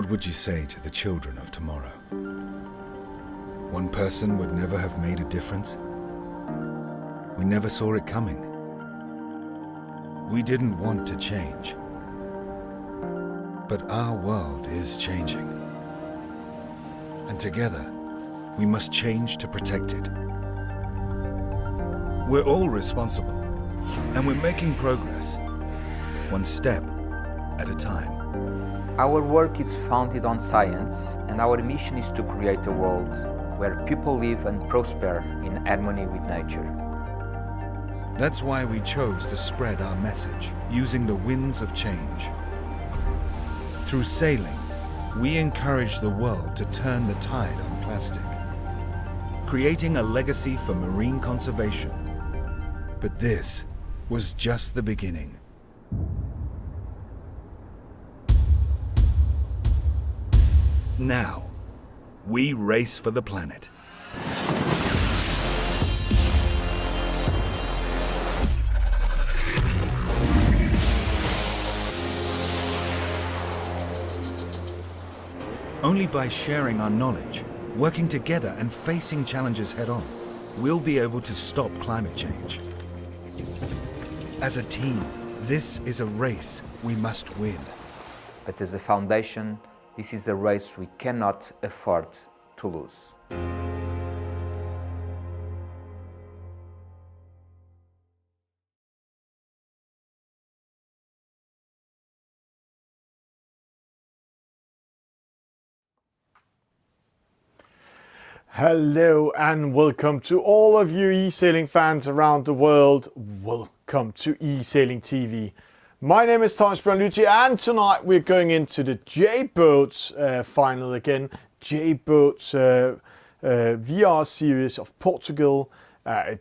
What would you say to the children of tomorrow? One person would never have made a difference. We never saw it coming. We didn't want to change. But our world is changing. And together, we must change to protect it. We're all responsible, and we're making progress, one step at a time. Our work is founded on science, and our mission is to create a world where people live and prosper in harmony with nature. That's why we chose to spread our message using the winds of change. Through sailing, we encourage the world to turn the tide on plastic, creating a legacy for marine conservation. But this was just the beginning. Now, we race for the planet. Only by sharing our knowledge, working together and facing challenges head-on, we'll be able to stop climate change. As a team, this is a race we must win. But as a foundation, this is a race we cannot afford to lose. Hello and welcome to all of you e-sailing fans around the world. Welcome to e-sailing TV. My name is Thomas Bjørnlytti, and tonight we're going into the J-Boats final again. J-Boats VR series of Portugal.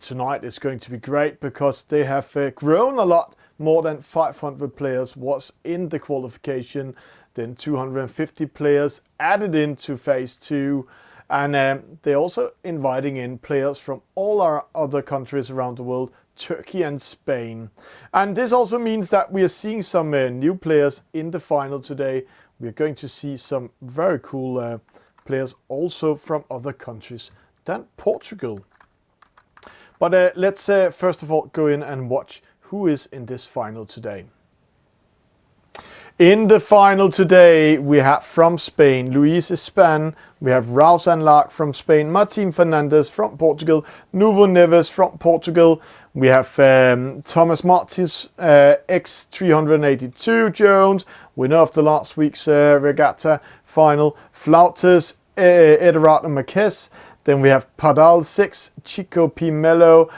Tonight is going to be great because they have grown a lot. More than 500 players was in the qualification. Then 250 players added into phase 2. And they're also inviting in players from all our other countries around the world, Turkey and Spain. And this also means that we are seeing some new players in the final today. We're going to see some very cool players also from other countries than Portugal. But let's first of all go in and watch who is in this final today. In the final today, we have from Spain, Luis Espan, we have Rausan Lark from Spain, Martin Fernandez from Portugal, Nuvo Neves from Portugal, we have Thomas Martins, X382 Jones, winner of the last week's regatta final, Flautas, Eduardo Marquez, then we have Padal 6, Chico P. Mello,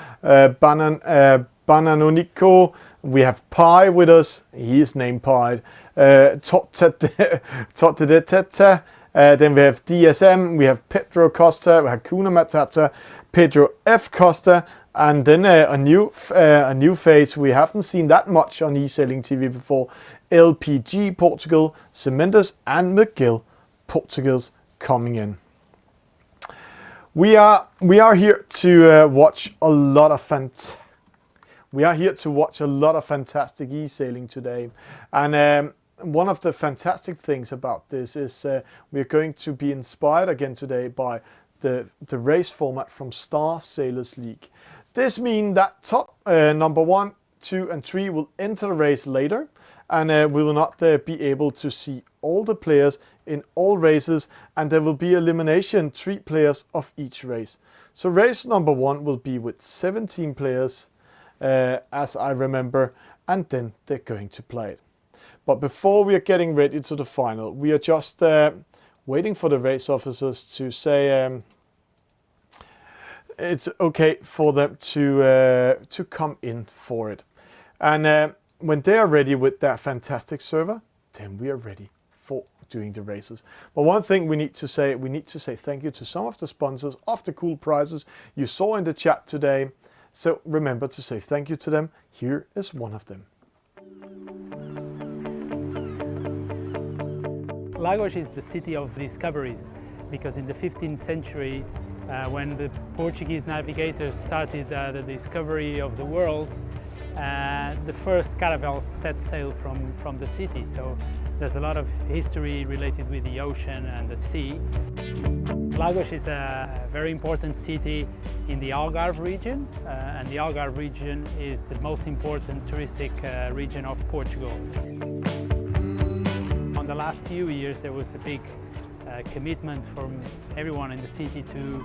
Bananonico, we have Pi with us, he is named Pi, Totedeteta, then we have DSM, we have Pedro Costa, we have Kuna Matata, Pedro F. Costa, and then a new face we haven't seen that much on e-sailing TV before, LPG Portugal, Cementos and McGill Portugal's coming in. We are here to watch a lot of fantastic e-sailing today, and one of the fantastic things about this is we're going to be inspired again today by the race format from Star Sailors League. This means that top number 1, 2 and 3 will enter the race later, and we will not be able to see all the players in all races, and there will be elimination 3 players of each race. So race number 1 will be with 17 players, as I remember, and then they're going to play it. But before we are getting ready to the final, we are just waiting for the race officers to say it's okay for them to come in for it. And when they are ready with that fantastic server, then we are ready for doing the races. But one thing we need to say thank you to some of the sponsors of the cool prizes you saw in the chat today. So remember to say thank you to them. Here is one of them. Lagos is the city of discoveries, because in the 15th century, when the Portuguese navigators started the discovery of the world, the first caravels set sail from the city. So there's a lot of history related with the ocean and the sea. Lagos is a very important city in the Algarve region, and the Algarve region is the most important touristic region of Portugal. On the last few years there was a big commitment from everyone in the city to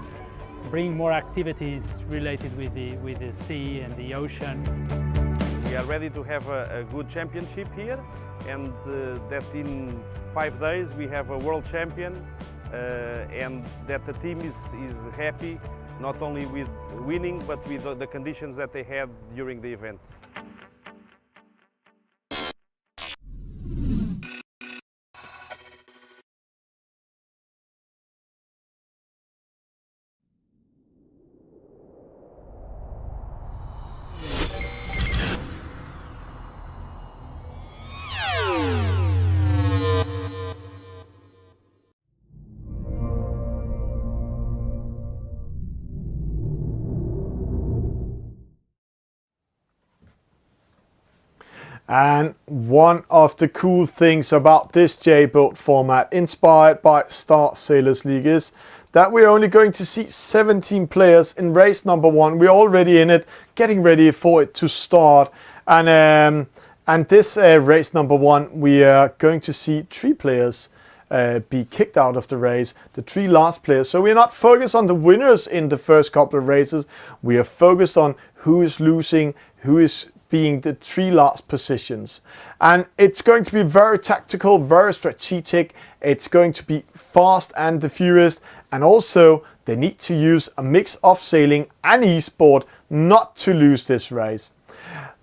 bring more activities related with the sea and the ocean. We are ready to have a good championship here, and that in 5 days we have a world champion, and that the team is happy not only with winning but with the conditions that they had during the event. And one of the cool things about this J-boat format, inspired by Star Sailors League, is that we're only going to see 17 players in race number 1. We're already in it, getting ready for it to start. And this race number 1, we are going to see 3 players be kicked out of the race, the 3 last players. So we're not focused on the winners in the first couple of races. We are focused on who is losing, who is being the 3 last positions. And it's going to be very tactical, very strategic. It's going to be fast and the furious. And also they need to use a mix of sailing and esport not to lose this race.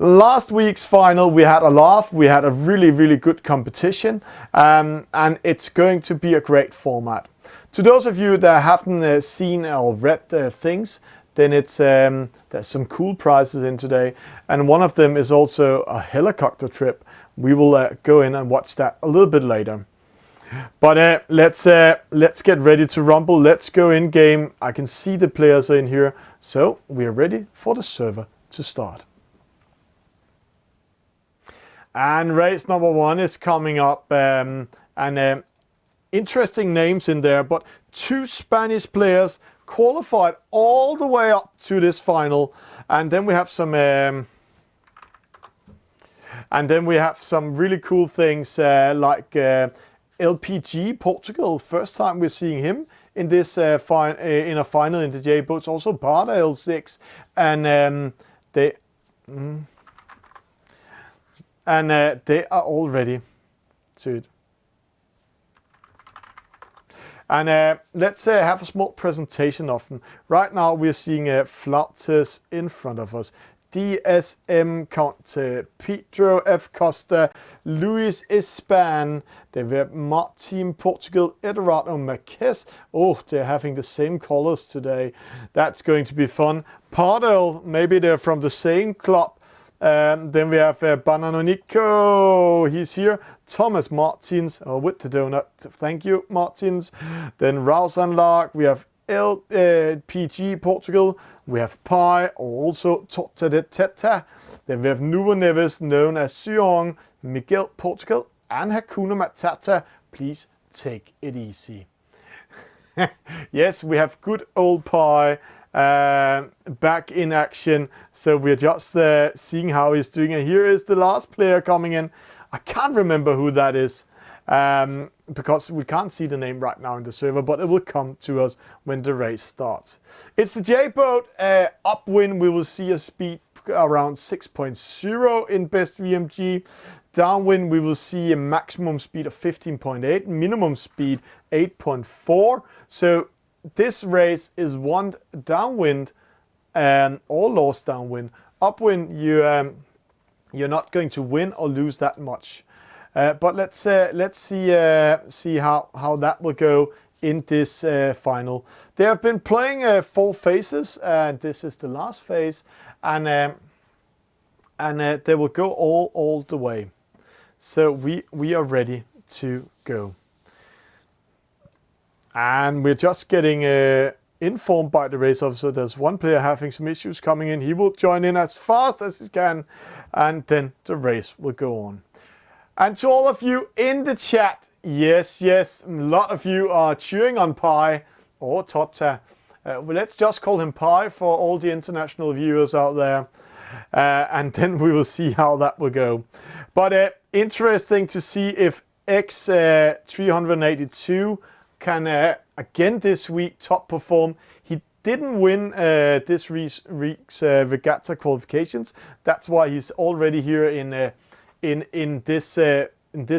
Last week's final we had a laugh, we had a really good competition, and it's going to be a great format. To those of you that haven't seen or read things, then it's there's some cool prizes in today, and one of them is also a helicopter trip. We will go in and watch that a little bit later. But let's get ready to rumble. Let's go in game. I can see the players are in here, so we are ready for the server to start. And race number 1 is coming up, and interesting names in there, but 2 Spanish players qualified all the way up to this final. And then we have some really cool things like LPG Portugal. First time we're seeing him in this in a final in the J-boats. Also Barda L6, and they are all ready to it. And let's have a small presentation of them. Right now we're seeing Flautes in front of us. DSM Conte, Pedro F. Costa, Luis Espan, then we have Martin Portugal, Eduardo Marquez. Oh, they're having the same colors today. That's going to be fun. Pardel, maybe they're from the same club. Then we have Bananonico, he's here. Thomas Martins, with the donut, thank you Martins. Then Rausanlag, we have LPG Portugal, we have Pi, also Torta de Teta. Then we have Nuvo Neves, known as Sion, Miguel Portugal, and Hakuna Matata. Please take it easy. Yes, we have good old Pi back in action, so we're just seeing how he's doing. And here is the last player coming in. I can't remember who that is, because we can't see the name right now in the server, but it will come to us when the race starts. It's the J-boat. Upwind we will see a speed around 6.0 in best VMG. Downwind we will see a maximum speed of 15.8, minimum speed 8.4. So this race is won downwind or lost downwind. Upwind you're not going to win or lose that much. But let's see how that will go in this final. They have been playing 4 phases, and this is the last phase, and they will go all the way. So we are ready to go. And we're just getting informed by the race officer there's one player having some issues coming in. He will join in as fast as he can, and then the race will go on. And to all of you in the chat, yes, a lot of you are cheering on Pi or Totta. Well, let's just call him Pi for all the international viewers out there. And then we will see how that will go. But interesting to see if X382 can again this week top perform. He didn't win this week's regatta qualifications. That's why he's already here in this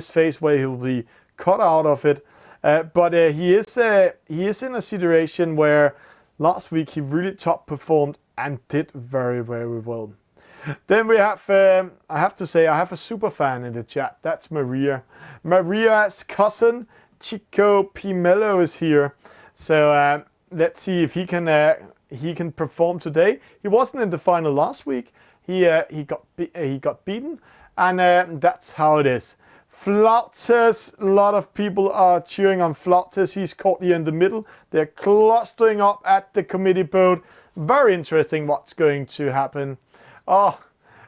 phase where he'll be cut out of it. But he is in a situation where last week he really top performed and did very, very well. Then we have, I have to say, I have a super fan in the chat. That's Maria. Maria's cousin, Chico Pimello, is here. So let's see if he can perform today. He wasn't in the final last week. He got beaten, and that's how it is. Flauters, a lot of people are cheering on Flauters. He's caught here in the middle. They're clustering up at the committee boat. Very interesting what's going to happen. Oh,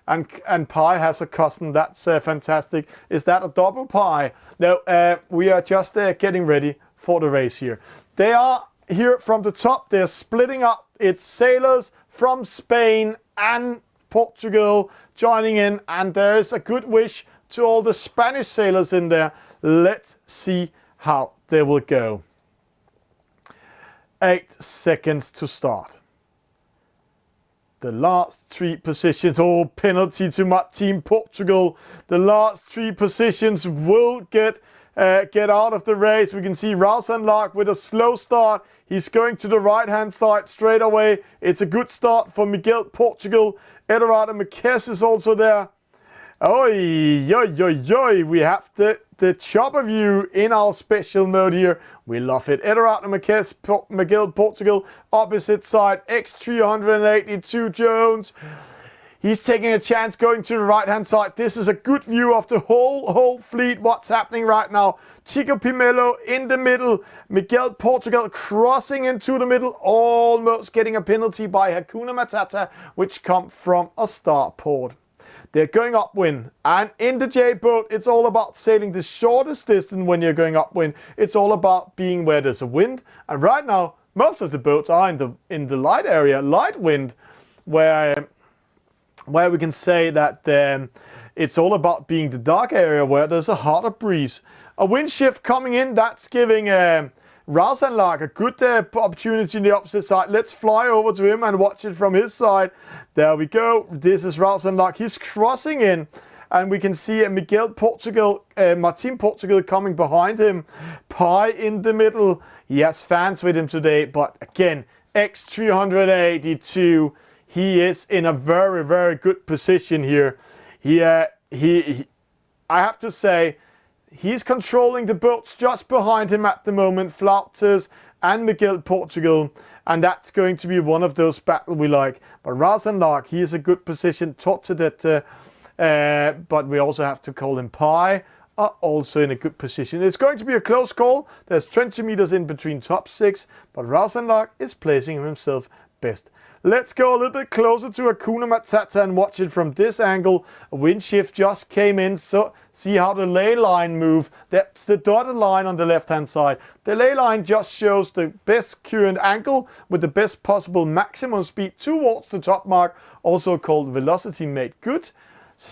and Pi has a cousin. That's fantastic. Is that a double Pi? No, we are just getting ready for the race here. They are here from the top. They're splitting up. It's sailors from Spain and Portugal joining in, and there is a good wish to all the Spanish sailors in there. Let's see how they will go. 8 seconds to start. The last 3 positions, oh, penalty to Team Portugal. The last 3 positions will get out of the race. We can see Rausan Lark with a slow start. He's going to the right-hand side straight away. It's a good start for Miguel Portugal. Eduardo Marquez is also there. Oi, we have the chopper view in our special mode here. We love it. Eduardo Marquez, Miguel Portugal, opposite side, X382 Jones. He's taking a chance going to the right-hand side. This is a good view of the whole fleet, what's happening right now. Chico Pimello in the middle. Miguel Portugal crossing into the middle, almost getting a penalty by Hakuna Matata, which come from a starport. They're going upwind, and in the J-boat, it's all about sailing the shortest distance when you're going upwind. It's all about being where there's a wind, and right now, most of the boats are in the light area, light wind, where we can say that it's all about being the dark area where there's a harder breeze. A wind shift coming in, that's giving Rausan Lark a good opportunity in the opposite side. Let's fly over to him and watch it from his side. There we go. This is Rausan Lark. He's crossing in, and we can see Miguel Portugal, Martin Portugal coming behind him. Pi in the middle. He has fans with him today, but again, X382. He is in a very, very good position here. I have to say, he's controlling the boats just behind him at the moment, Flauters and Miguel Portugal, and that's going to be one of those battles we like. But Rausan Lark, he is a good position. Totta, but we also have to call him Pi, are also in a good position. It's going to be a close call. There's 20 meters in between top 6, but Rausan Lark is placing himself best. Let's go a little bit closer to Hakuna Matata and watch it from this angle. A wind shift just came in, so see how the ley line move. That's the dotted line on the left-hand side. The ley line just shows the best current angle with the best possible maximum speed towards the top mark, also called velocity made good /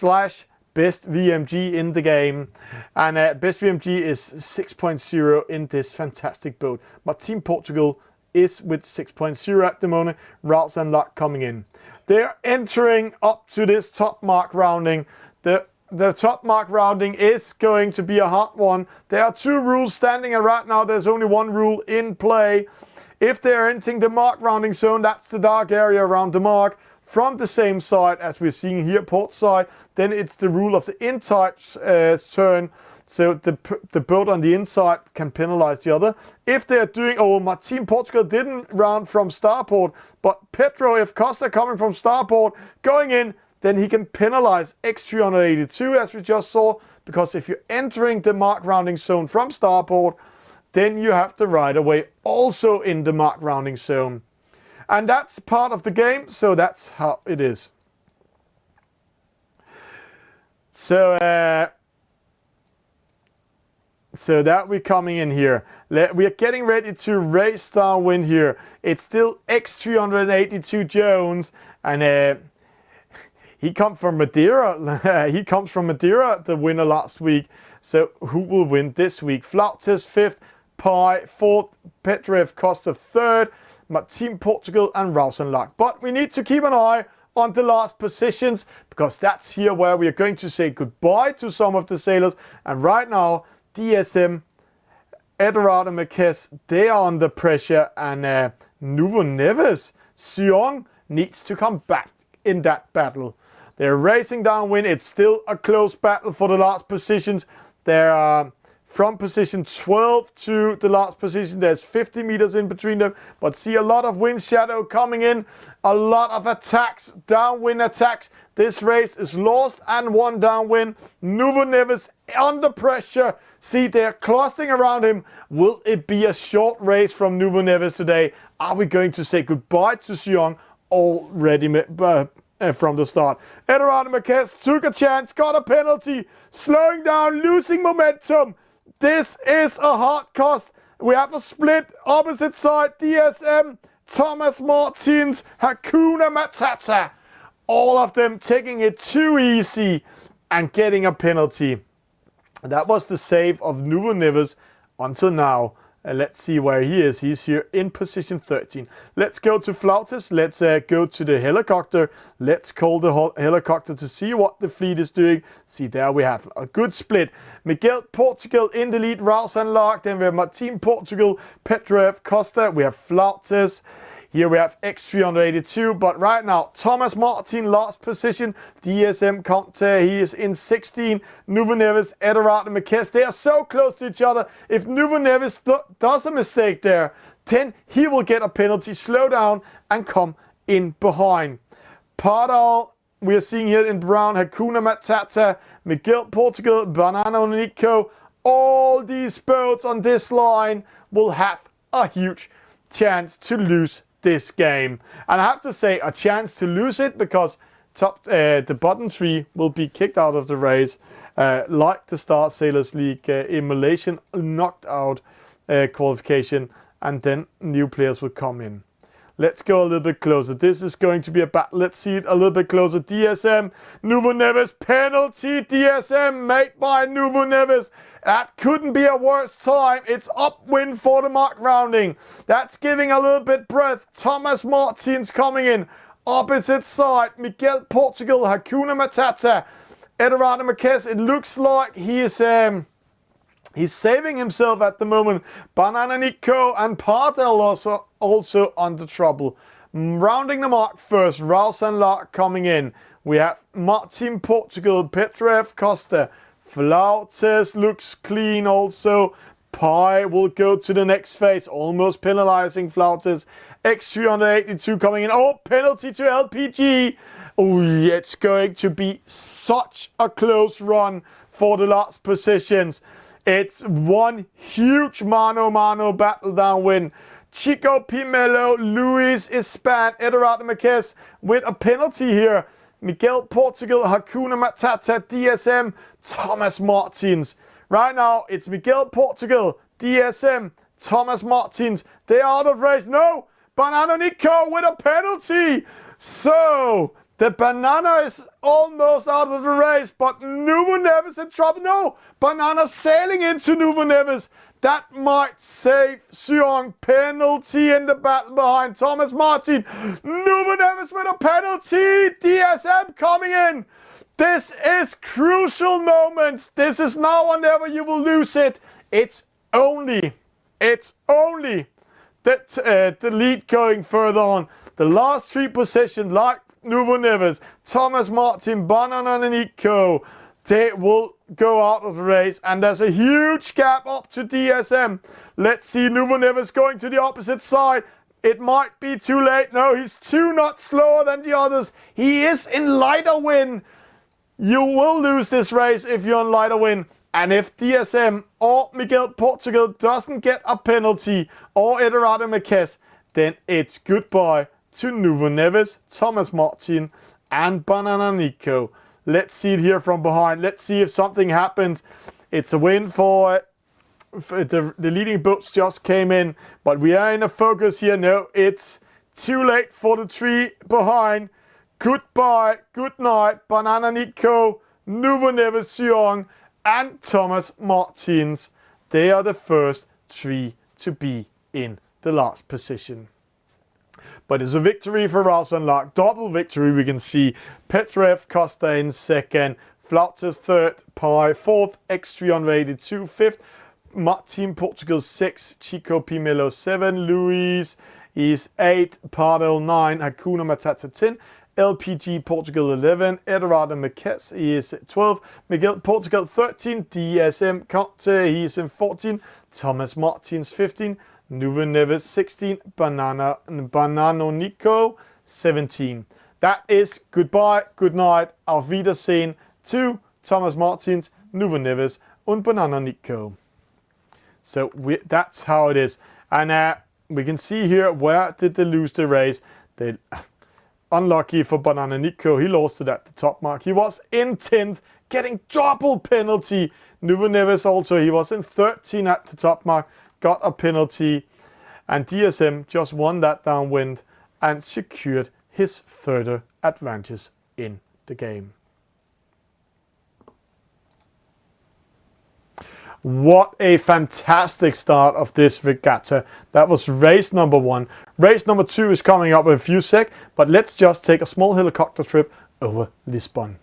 best VMG in the game. And best VMG is 6.0 in this fantastic boat. But Team Portugal is with 6.0 at the moment. Rausan Lark coming in. They're entering up to this top mark rounding. The top mark rounding is going to be a hard one. There are 2 rules standing, and right now there's only 1 rule in play. If they're entering the mark rounding zone, that's the dark area around the mark, from the same side as we're seeing here, port side, then it's the rule of the inside turn. So the boat on the inside can penalize the other. If they're doing, Team Portugal didn't round from starport, but Pedro, if Costa coming from starport, going in, then he can penalize X382 as we just saw, because if you're entering the mark rounding zone from starport, then you have the right of way also in the mark rounding zone. And that's part of the game, so that's how it is. So that we're coming in here. We are getting ready to race downwind here. It's still X382 Jones, and he comes from Madeira. He comes from Madeira, the winner last week. So who will win this week? Flautes 5th, Pi 4th, Petrev Costa 3rd, Team Portugal and Rausenlach. But we need to keep an eye on the last positions, because that's here where we are going to say goodbye to some of the sailors. And right now, DSM, Eldorado Marquez, they are under pressure, and Nuevo Neves, Sion needs to come back in that battle. They're racing downwind. It's still a close battle for the last positions. They're from position 12 to the last position. There's 50 meters in between them, but see a lot of wind shadow coming in, a lot of attacks, downwind attacks. This race is lost and won downwind. Nuevo Neves under pressure. See, they're clustering around him. Will it be a short race from Nuevo Neves today? Are we going to say goodbye to Sion already from the start? Eldorado Marquez took a chance, got a penalty, slowing down, losing momentum. This is a hard cost. We have a split opposite side. DSM, Thomas Martins, Hakuna Matata. All of them taking it too easy and getting a penalty. That was the save of Nuevo Neves until now. Let's see where he is. He's here in position 13. Let's go to Flautes. Let's go to the helicopter. Let's call the helicopter to see what the fleet is doing. See, there we have a good split. Miguel Portugal in the lead, Rausenlach. Then we have Team Portugal, Petrev Costa. We have Flautes. Here we have X382, but right now, Thomas Martin, last position. DSM Conte, he is in 16. Nuevo Neves, Eldorado Marquez, they are so close to each other. If Nuevo Neves does a mistake there, then he will get a penalty, slow down, and come in behind. Pardal, we are seeing here in brown, Hakuna Matata, Miguel Portugal, Banana Nico. All these boats on this line will have a huge chance to lose this game, and I have to say a chance to lose it, because the bottom three will be kicked out of the race, like the Star Sailors League in Malaysian knocked out qualification, and then new players will come in. Let's go a little bit closer. This is going to be a battle. Let's see it a little bit closer. DSM, Nuevo Neves, penalty. DSM made by Nuevo Neves. That couldn't be a worse time. It's upwind for the mark rounding. That's giving a little bit breath. Thomas Martins coming in. Opposite side, Miguel Portugal, Hakuna Matata, Eldorado Marquez. It looks like he is he's saving himself at the moment. Banana Nico and Pardal also under trouble. Rounding the mark first, Rausenlach coming in. We have Team Portugal, Petrev Costa. Flautes looks clean also. Pi will go to the next phase, almost penalizing Flautes. X382 coming in. Oh, penalty to LPG. Oh, it's going to be such a close run for the last positions. It's one huge mano-mano battle downwind. Chico Pimelo, Luis Ispan, Eldorado Marquez with a penalty here. Miguel Portugal, Hakuna Matata, DSM, Thomas Martins. Right now, it's Miguel Portugal, DSM, Thomas Martins. They are out of race. No! Banana Nico with a penalty! So, the Banana is almost out of the race, but Nuevo Neves in trouble. No! Banana sailing into Nuevo Neves. That might save Sion. Penalty in the battle behind Thomas Martin. Nuevo Neves with a penalty. DSM coming in. This is crucial moments. This is now or never. You will lose it. It's only that the lead going further on. The last three positions, like Nuevo Neves, Thomas Martin, Banana Nico, they will go out of the race, and there's a huge gap up to DSM. Let's see Nuevo Neves going to the opposite side. It might be too late. No, he's 2 knots slower than the others. He is in lighter wind. You will lose this race if you're in lighter wind. And if DSM or Miguel Portugal doesn't get a penalty, or Eduardo Marquez, then it's goodbye to Nuvo Neves, Thomas Martin and Banana Nico. Let's see it here from behind. Let's see if something happens. It's a win for the leading boats just came in, but we are in a focus here. No, it's too late for the three behind. Goodbye, good night, Banana Nico, Nuvo Neves Young and Thomas Martins. They are the first three to be in the last position. But it's a victory for Rouse and Lark. Double victory. We can see Petrev Costa in second, Flauters third, Pi fourth, X3 Unrated 2 fifth, Martin Portugal 6, Chico Pimelo 7, Luis is 8, Pardel 9, Hakuna Matata 10, LPG Portugal 11, Eduardo Marquez is 12, Miguel Portugal 13, DSM Conte he is in 14, Thomas Martins 15, Nuvo Neves 16, Banano Nico 17. That is goodbye, good night, auf Wiedersehen to Thomas Martins, Nuvo Neves and Banana Nico. So that's how it is. And we can see here, where did they lose the race? They unlucky for Banana Nico. He lost it at the top mark. He was in 10th, getting double penalty. Nuvo Neves also, he was in 13 at the top mark, got a penalty. And DSM just won that downwind and secured his further advantage in the game. What a fantastic start of this regatta. That was race number 1. Race number 2 is coming up in a few seconds, but let's just take a small helicopter trip over Lisbon.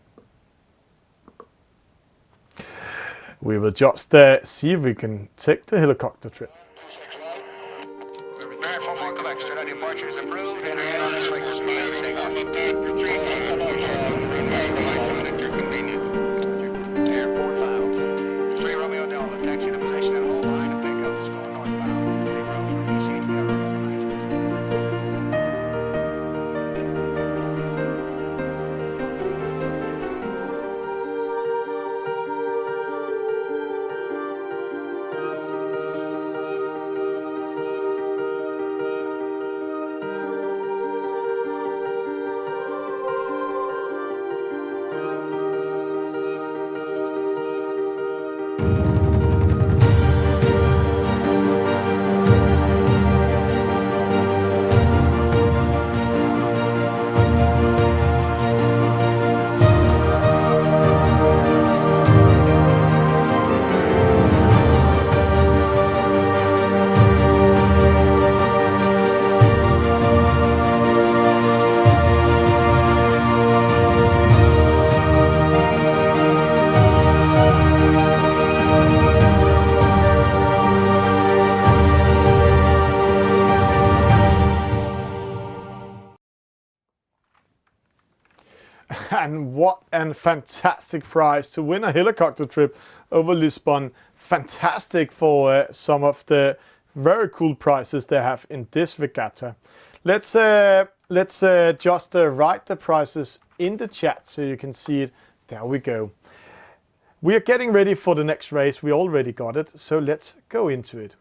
We will just see if we can take the helicopter trip. Departures approved and head on this way for speed. Take off. Airport bound. 3 Romeo Delta, taxi to position and hold line and pick up this going northbound. 3 Romeo for DC to cover. And what a fantastic prize to win a helicopter trip over Lisbon. Fantastic for some of the very cool prizes they have in this regatta. Let's just write the prizes in the chat so you can see it. There we go. We are getting ready for the next race. We already got it, so let's go into it.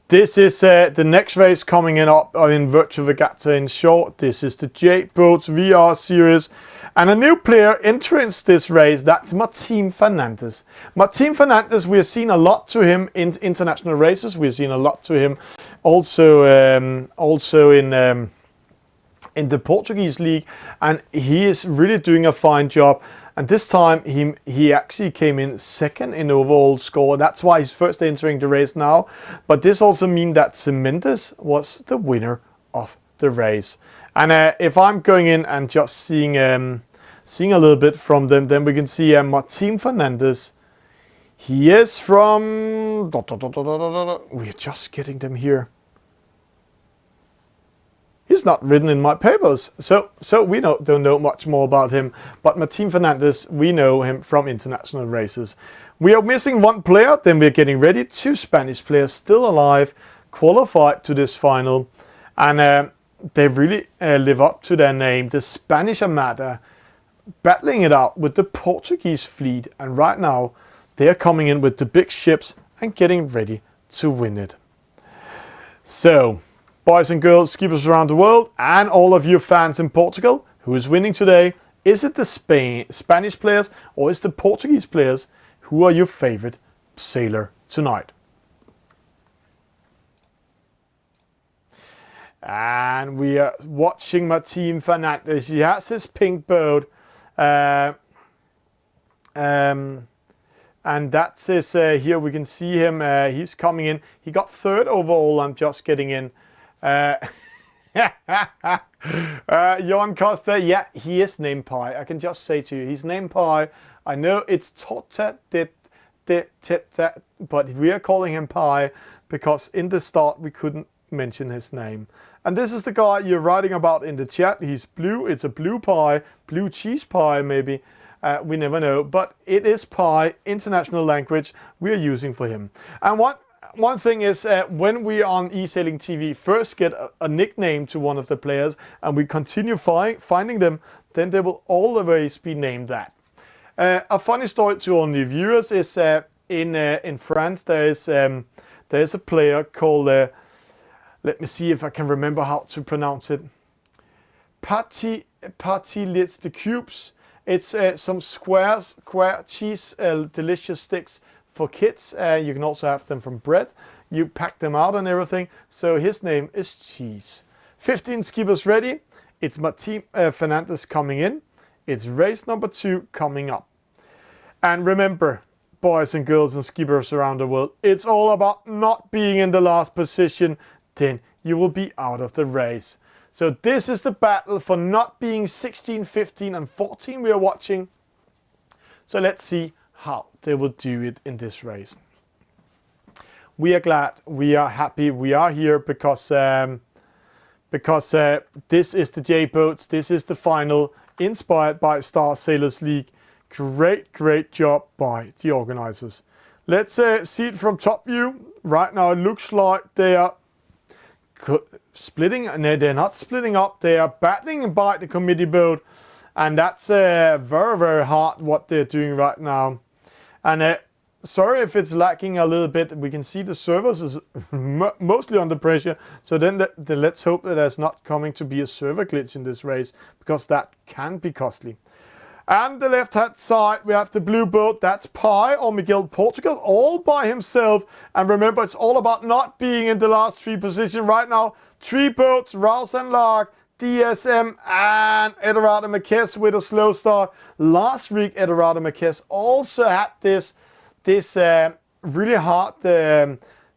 This is the next race coming up in Virtual Regatta in short. This is the J Boats VR series. And a new player enters this race, that's Martin Fernandez. Martin Fernandez, we have seen a lot to him in international races. We've seen a lot to him also in the Portuguese league. And he is really doing a fine job. And this time he actually came in second in overall score. That's why he's first entering the race now. But this also means that Mendes was the winner of the race. And if I'm going in and just seeing a little bit from them, then we can see Martin Fernandez. He is from... We're just getting them here. He's not written in my papers, so we don't know much more about him. But Martin Fernandez, we know him from international races. We are missing one player, then we're getting ready. 2 Spanish players still alive, qualified to this final. And they really live up to their name. The Spanish Armada battling it out with the Portuguese fleet, and right now they are coming in with the big ships and getting ready to win it. So, boys and girls, skippers around the world, and all of you fans in Portugal, who is winning today? Is it the Spanish players or is it the Portuguese players? Who are your favorite sailor tonight? And we are watching Martin Fernandez. He has his pink boat. And that's his, here we can see him. He's coming in. He got third overall. I'm just getting in. Jon Costa, yeah, he is named Pi. I can just say to you, he's named Pi. I know it's Tota, but we are calling him Pi because in the start we couldn't mention his name. And this is the guy you're writing about in the chat. He's blue. It's a blue pie, blue cheese pie maybe. We never know, but it is Pi, international language we are using for him. And one thing is, when we on Esailing TV first get a nickname to one of the players and we continue finding them, then they will always be named that. A funny story to all new viewers is in France there is a player called, let me see if I can remember how to pronounce it, Party Lits the Cubes. It's some square cheese, delicious sticks for kids. You can also have them from bread. You pack them out and everything. So his name is Cheese. 15 skippers ready. It's Martin Fernandez coming in. It's race number 2 coming up. And remember, boys and girls and skippers around the world, it's all about not being in the last position. Then you will be out of the race. So this is the battle for not being 16, 15 and 14 we are watching. So let's see how they will do it in this race. We are glad, we are happy, we are here because this is the J-Boats, this is the final inspired by Star Sailors League. Great job by the organizers. Let's see it from top view. Right now it looks like they are splitting, and they're not splitting up, they are battling by the committee boat, and that's very hard what they're doing right now. And sorry if it's lacking a little bit. We can see the servers is mostly under pressure, so then let's hope that there's not coming to be a server glitch in this race, because that can be costly. And the left hand side we have the blue boat, that's Pi or Miguel Portugal, all by himself. And remember, it's all about not being in the last 3 position right now. 3 boats, Rouse and Lark, DSM and Eduardo Marquez with a slow start. Last week Eduardo Marquez also had this really hard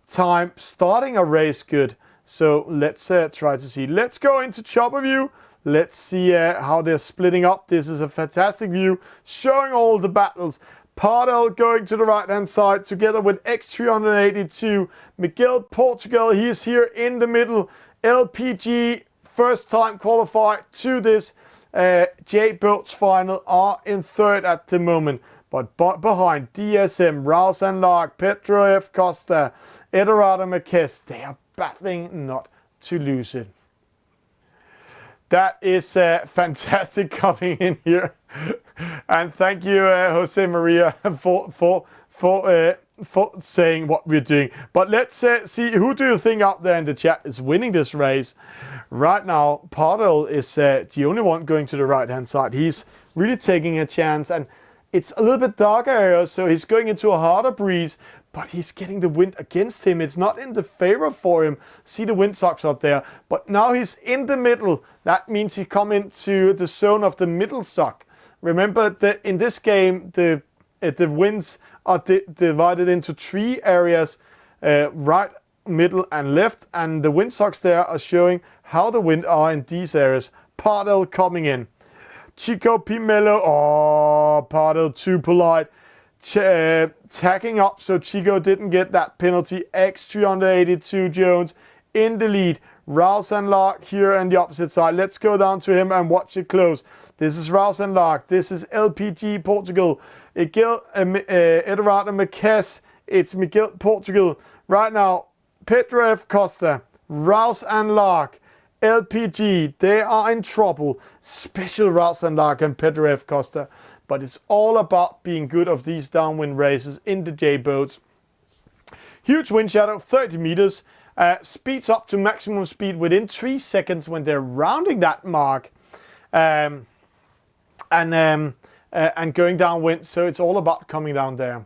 time starting a race good. So let's try to see. Let's go into chopper view. Let's see how they're splitting up. This is a fantastic view showing all the battles. Pardo going to the right hand side together with X382. Miguel Portugal, he's here in the middle. LPG, first time qualified to this J-Boats final, are in third at the moment. But behind DSM, Rouse and Lark, Pedro F. Costa, Eduardo Marquez, they are battling not to lose it. That is fantastic coming in here. And thank you, Jose Maria, for saying what we're doing. But let's see, who do you think out there in the chat is winning this race? Right now, Pardo is the only one going to the right-hand side. He's really taking a chance, and it's a little bit darker area, so he's going into a harder breeze, but he's getting the wind against him. It's not in the favor for him. See the windsocks up there, but now he's in the middle. That means he come into the zone of the middle sock. Remember that in this game, the winds are divided into 3 areas, right, middle and left, and the windsocks there are showing how the wind are in these areas. Pardo coming in. Chico Pimelo, oh, Pardo too polite. Tacking up so Chico didn't get that penalty. X382 Jones in the lead. Rouse and Lark here on the opposite side. Let's go down to him and watch it close. This is Rouse and Lark. This is LPG Portugal. Eduardo Marquez. It's Miguel Portugal. Right now, Pedro F. Costa, Rouse and Lark, LPG, they are in trouble. Special Rouse and Lark and Pedro F. Costa. But it's all about being good of these downwind races in the J-boats. Huge wind shadow, 30 meters. Speeds up to maximum speed within 3 seconds when they're rounding that mark. And going downwind. So it's all about coming down there.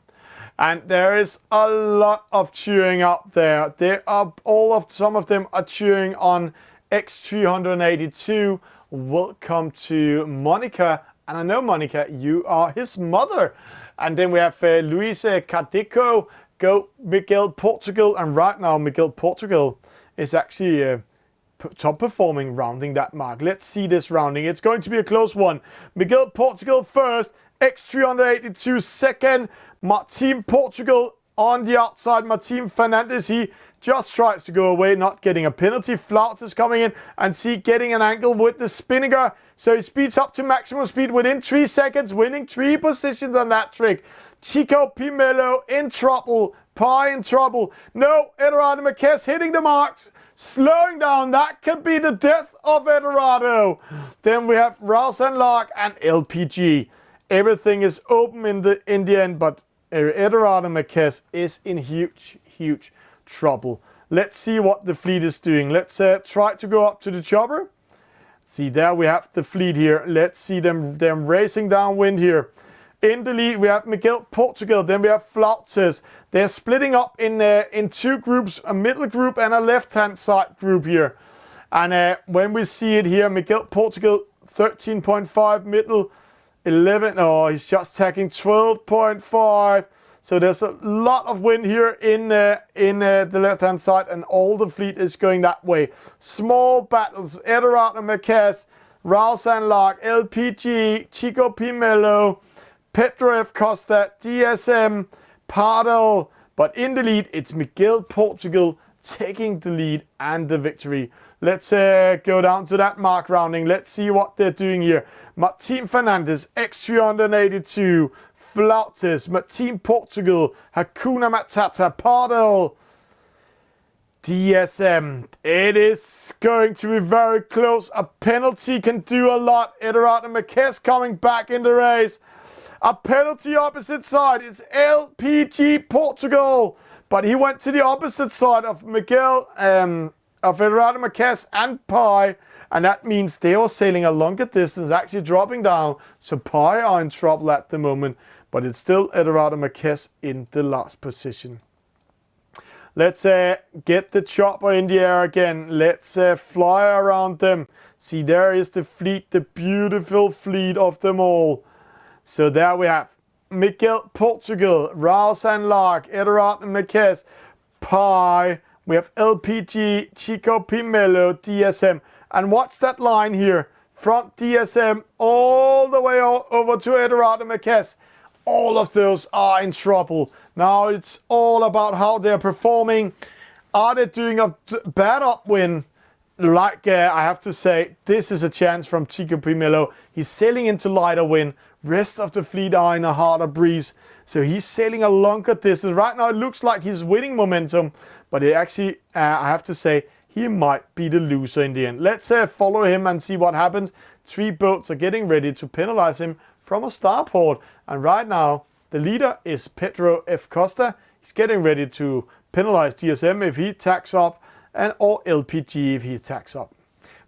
And there is a lot of cheering out there. Some of them are cheering on X382. Welcome to Monica. And I know, Monica, you are his mother. And then we have Luis Cardico, go Miguel Portugal. And right now, Miguel Portugal is actually top performing, rounding that mark. Let's see this rounding. It's going to be a close one. Miguel Portugal first, X382 second. Martin Portugal on the outside. Martin Fernandez, he just tries to go away, not getting a penalty. Flout is coming in and getting an angle with the Spinnaker. So he speeds up to maximum speed within 3 seconds, winning 3 positions on that trick. Chico Pimelo in trouble. Pi in trouble. No, Eduardo Marquez hitting the marks. Slowing down. That could be the death of Eduardo. Then we have Rouse and Lark and LPG. Everything is open in the end, but Eduardo Marquez is in huge trouble. Let's see what the fleet is doing. Let's try to go up to the chopper. See, there we have the fleet here. Let's see them racing downwind here. In the lead, we have Miguel Portugal. Then we have Flautes. They're splitting up in 2 groups, a middle group and a left-hand side group here. And when we see it here, Miguel Portugal, 13.5, middle, 11. Oh, he's just tacking 12.5. So there's a lot of wind here in the left-hand side, and all the fleet is going that way. Small battles, Eduardo Marquez, Rouse and Lark, LPG, Chico Pimelo, Pedro F. Costa, DSM, Pardo. But in the lead, it's Miguel Portugal taking the lead and the victory. Let's go down to that mark rounding. Let's see what they're doing here. Martin Fernandez, X382, Flautes, Martin Portugal, Hakuna Matata, Pardo, DSM. It is going to be very close. A penalty can do a lot. Eduardo Marquez coming back in the race. A penalty opposite side. It's LPG Portugal. But he went to the opposite side of of Eduardo Marquez and Pi. And that means they are sailing a longer distance, actually dropping down. So Pi are in trouble at the moment. But it's still Eduardo Marquez in the last position. Let's get the chopper in the air again. Let's fly around them. See, there is the fleet, the beautiful fleet of them all. So there we have Miguel Portugal, Rouse and Lark, Eduardo Marquez, Pi. We have LPG, Chico Pimelo, DSM. And watch that line here. From DSM all the way over to Eduardo Marquez. All of those are in trouble. Now it's all about how they're performing. Are they doing a bad upwind? Like I have to say, this is a chance from Chico Pimelo. He's sailing into lighter wind. Rest of the fleet are in a harder breeze. So he's sailing a longer distance. Right now it looks like he's winning momentum. But it actually, I have to say, he might be the loser in the end. Let's follow him and see what happens. 3 boats are getting ready to penalize him from a starport. And right now, the leader is Pedro F. Costa. He's getting ready to penalize DSM if he tacks up, or LPG if he tacks up.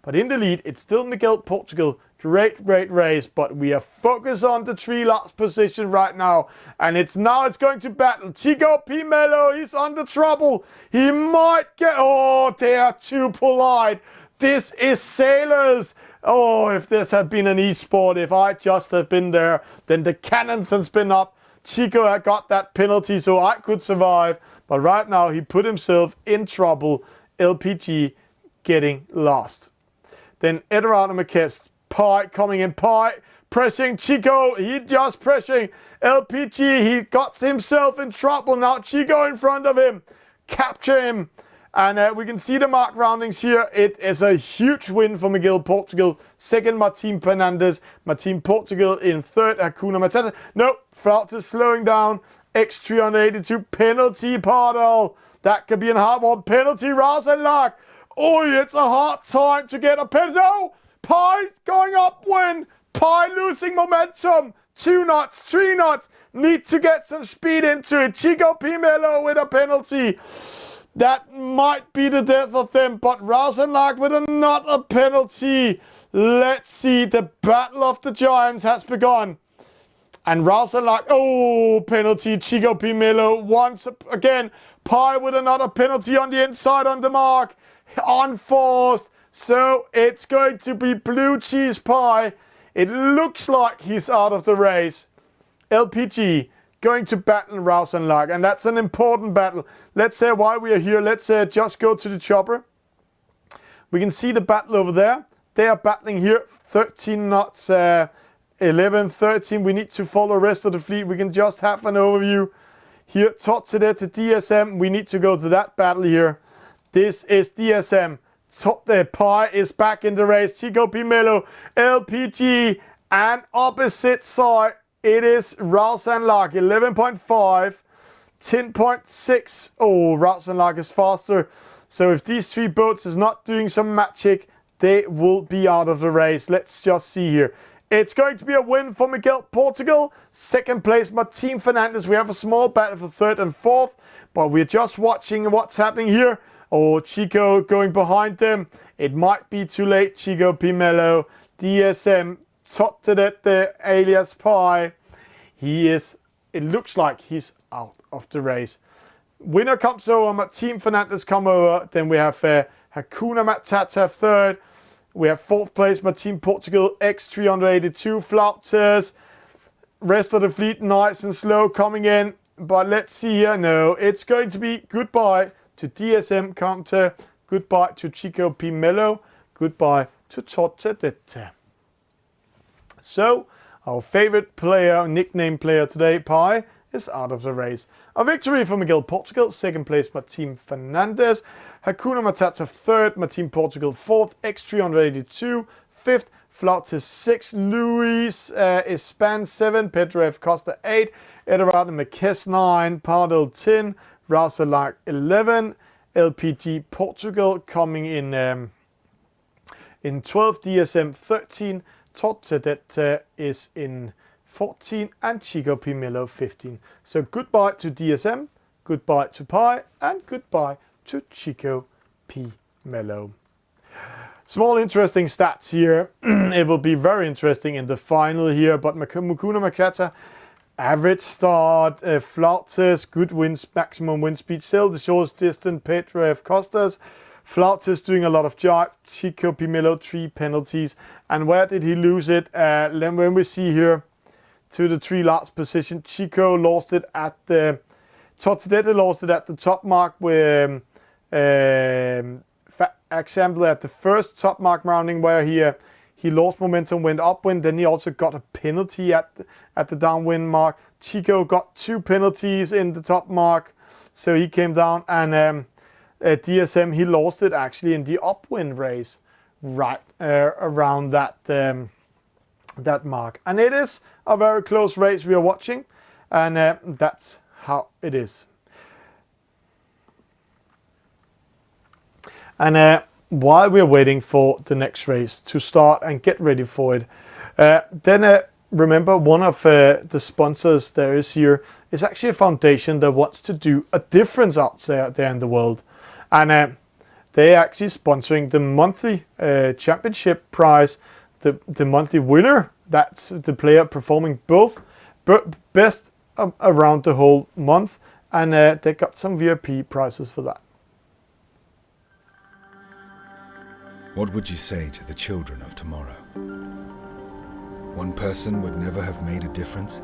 But in the lead, it's still Miguel Portugal. Great race, but we are focused on the 3 last position right now. And it's going to battle. Chico Pimelo, he's under trouble. He might get, oh, they are too polite. This is sailors. Oh, if this had been an esport, if I just had been there, then the cannons had been up. Chico had got that penalty so I could survive. But right now, he put himself in trouble. LPG getting lost. Then Eduardo Marquez, Pi coming in. Pi pressing Chico. He just pressing LPG. He got himself in trouble. Now Chico in front of him. Capture him. And we can see the mark roundings here. It is a huge win for Miguel Portugal. Second, Martin Fernandez. Martin Portugal in third. Hakuna Matata. No, Flout is slowing down. X382 penalty, Pardo. That could be a hard one. Penalty, Rouse and Lark. Oh, it's a hard time to get a penalty. Oh, Pi going upwind. Pi losing momentum. 2 knots, 3 knots. Need to get some speed into it. Chico P. Mello with a penalty. That might be the death of them, but Rausenlag with another penalty. Let's see, the battle of the giants has begun. And Rausenlag, oh, penalty, Chico P. Mello once again. Pi with another penalty on the inside on the mark. Unforced. So it's going to be Blue Cheese Pi. It looks like he's out of the race. LPG going to battle Rausenlag, and that's an important battle. Let's say while we are here, let's just go to the chopper. We can see the battle over there. They are battling here, 13 knots, 11, 13. We need to follow the rest of the fleet. We can just have an overview here. Totte to DSM. We need to go to that battle here. This is DSM. Totte Pi is back in the race. Chico P. Mello, LPG, and opposite side. It is Rausenlag, 11.5, 10.6. Oh, Rausenlag is faster. So if these 3 boats is not doing some magic, they will be out of the race. Let's just see here. It's going to be a win for Miguel Portugal. Second place, Martin Fernandez. We have a small battle for 3rd and 4th, but we're just watching what's happening here. Oh, Chico going behind them. It might be too late. Chico P. Mello, DSM, Totte the alias Pi. It looks like he's out of the race. Winner comes over, Martin Fernandez come over. Then we have Hakuna Matata 3rd. We have 4th place, Martin Portugal, X382, Flauters. Rest of the fleet nice and slow coming in. But let's see here. No, it's going to be goodbye to DSM Counter. Goodbye to Chico P. Mello. Goodbye to Totte. So, our favorite player, nickname player today, Pi, is out of the race. A victory for Miguel Portugal. 2nd place, Martin Fernandez. Hakuna Matata 3rd, Martin Portugal 4th, X382 5th, Flautes 6th, Luis Espan 7, Pedro F. Costa 8, Eduardo Marquez 9, Pardel 10, Rausenlag 11, LPG Portugal coming in 12th, DSM 13, Totte is in 14, and Chico P. Mello 15. So goodbye to DSM, goodbye to Pi, and goodbye to Chico P. Mello. Small interesting stats here. It will be very interesting in the final here, but Mukuna Makata, average start, Flautes, good wins, maximum wind speed, sail the shortest distance, Pedro F. Costas, Flautes doing a lot of jive, Chico P. Mello 3 penalties, and where did he lose it? When we see here to the 3 last position, Chico lost it at the Totte lost it at the top mark with example at the first top mark rounding where he lost momentum, went upwind, then he also got a penalty at the downwind mark. Chico got 2 penalties in the top mark, so he came down, and at DSM he lost it actually in the upwind race right around that that mark. And it is a very close race we are watching, and that's how it is. And while we're waiting for the next race to start and get ready for it, then remember one of the sponsors there is here is actually a foundation that wants to do a difference out there in the world. And they're actually sponsoring the monthly championship prize, the monthly winner. That's the player performing both best around the whole month, and they got some VIP prizes for that. What would you say to the children of tomorrow? One person would never have made a difference.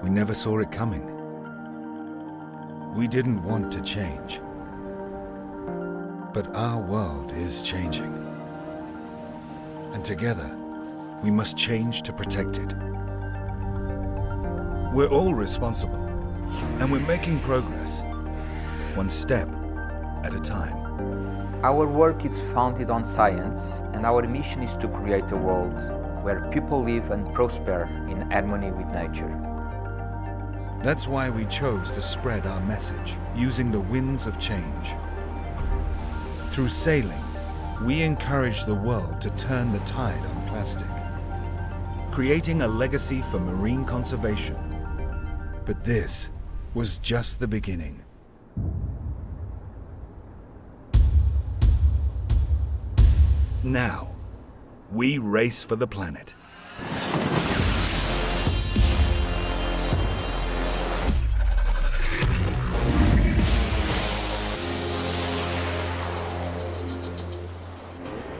We never saw it coming. We didn't want to change. But our world is changing. And together, we must change to protect it. We're all responsible, and we're making progress, one step at a time. Our work is founded on science, and our mission is to create a world where people live and prosper in harmony with nature. That's why we chose to spread our message using the winds of change. Through sailing, we encourage the world to turn the tide on plastic, creating a legacy for marine conservation. But this was just the beginning. Now, we race for the planet.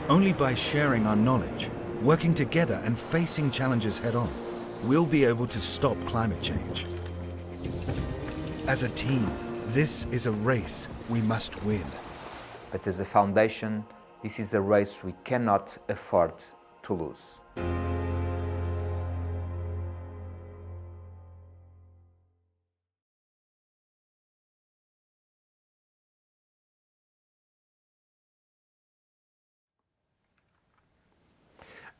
Only by sharing our knowledge, working together and facing challenges head-on, we'll be able to stop climate change. As a team, this is a race we must win. But as a foundation, this is a race we cannot afford to lose.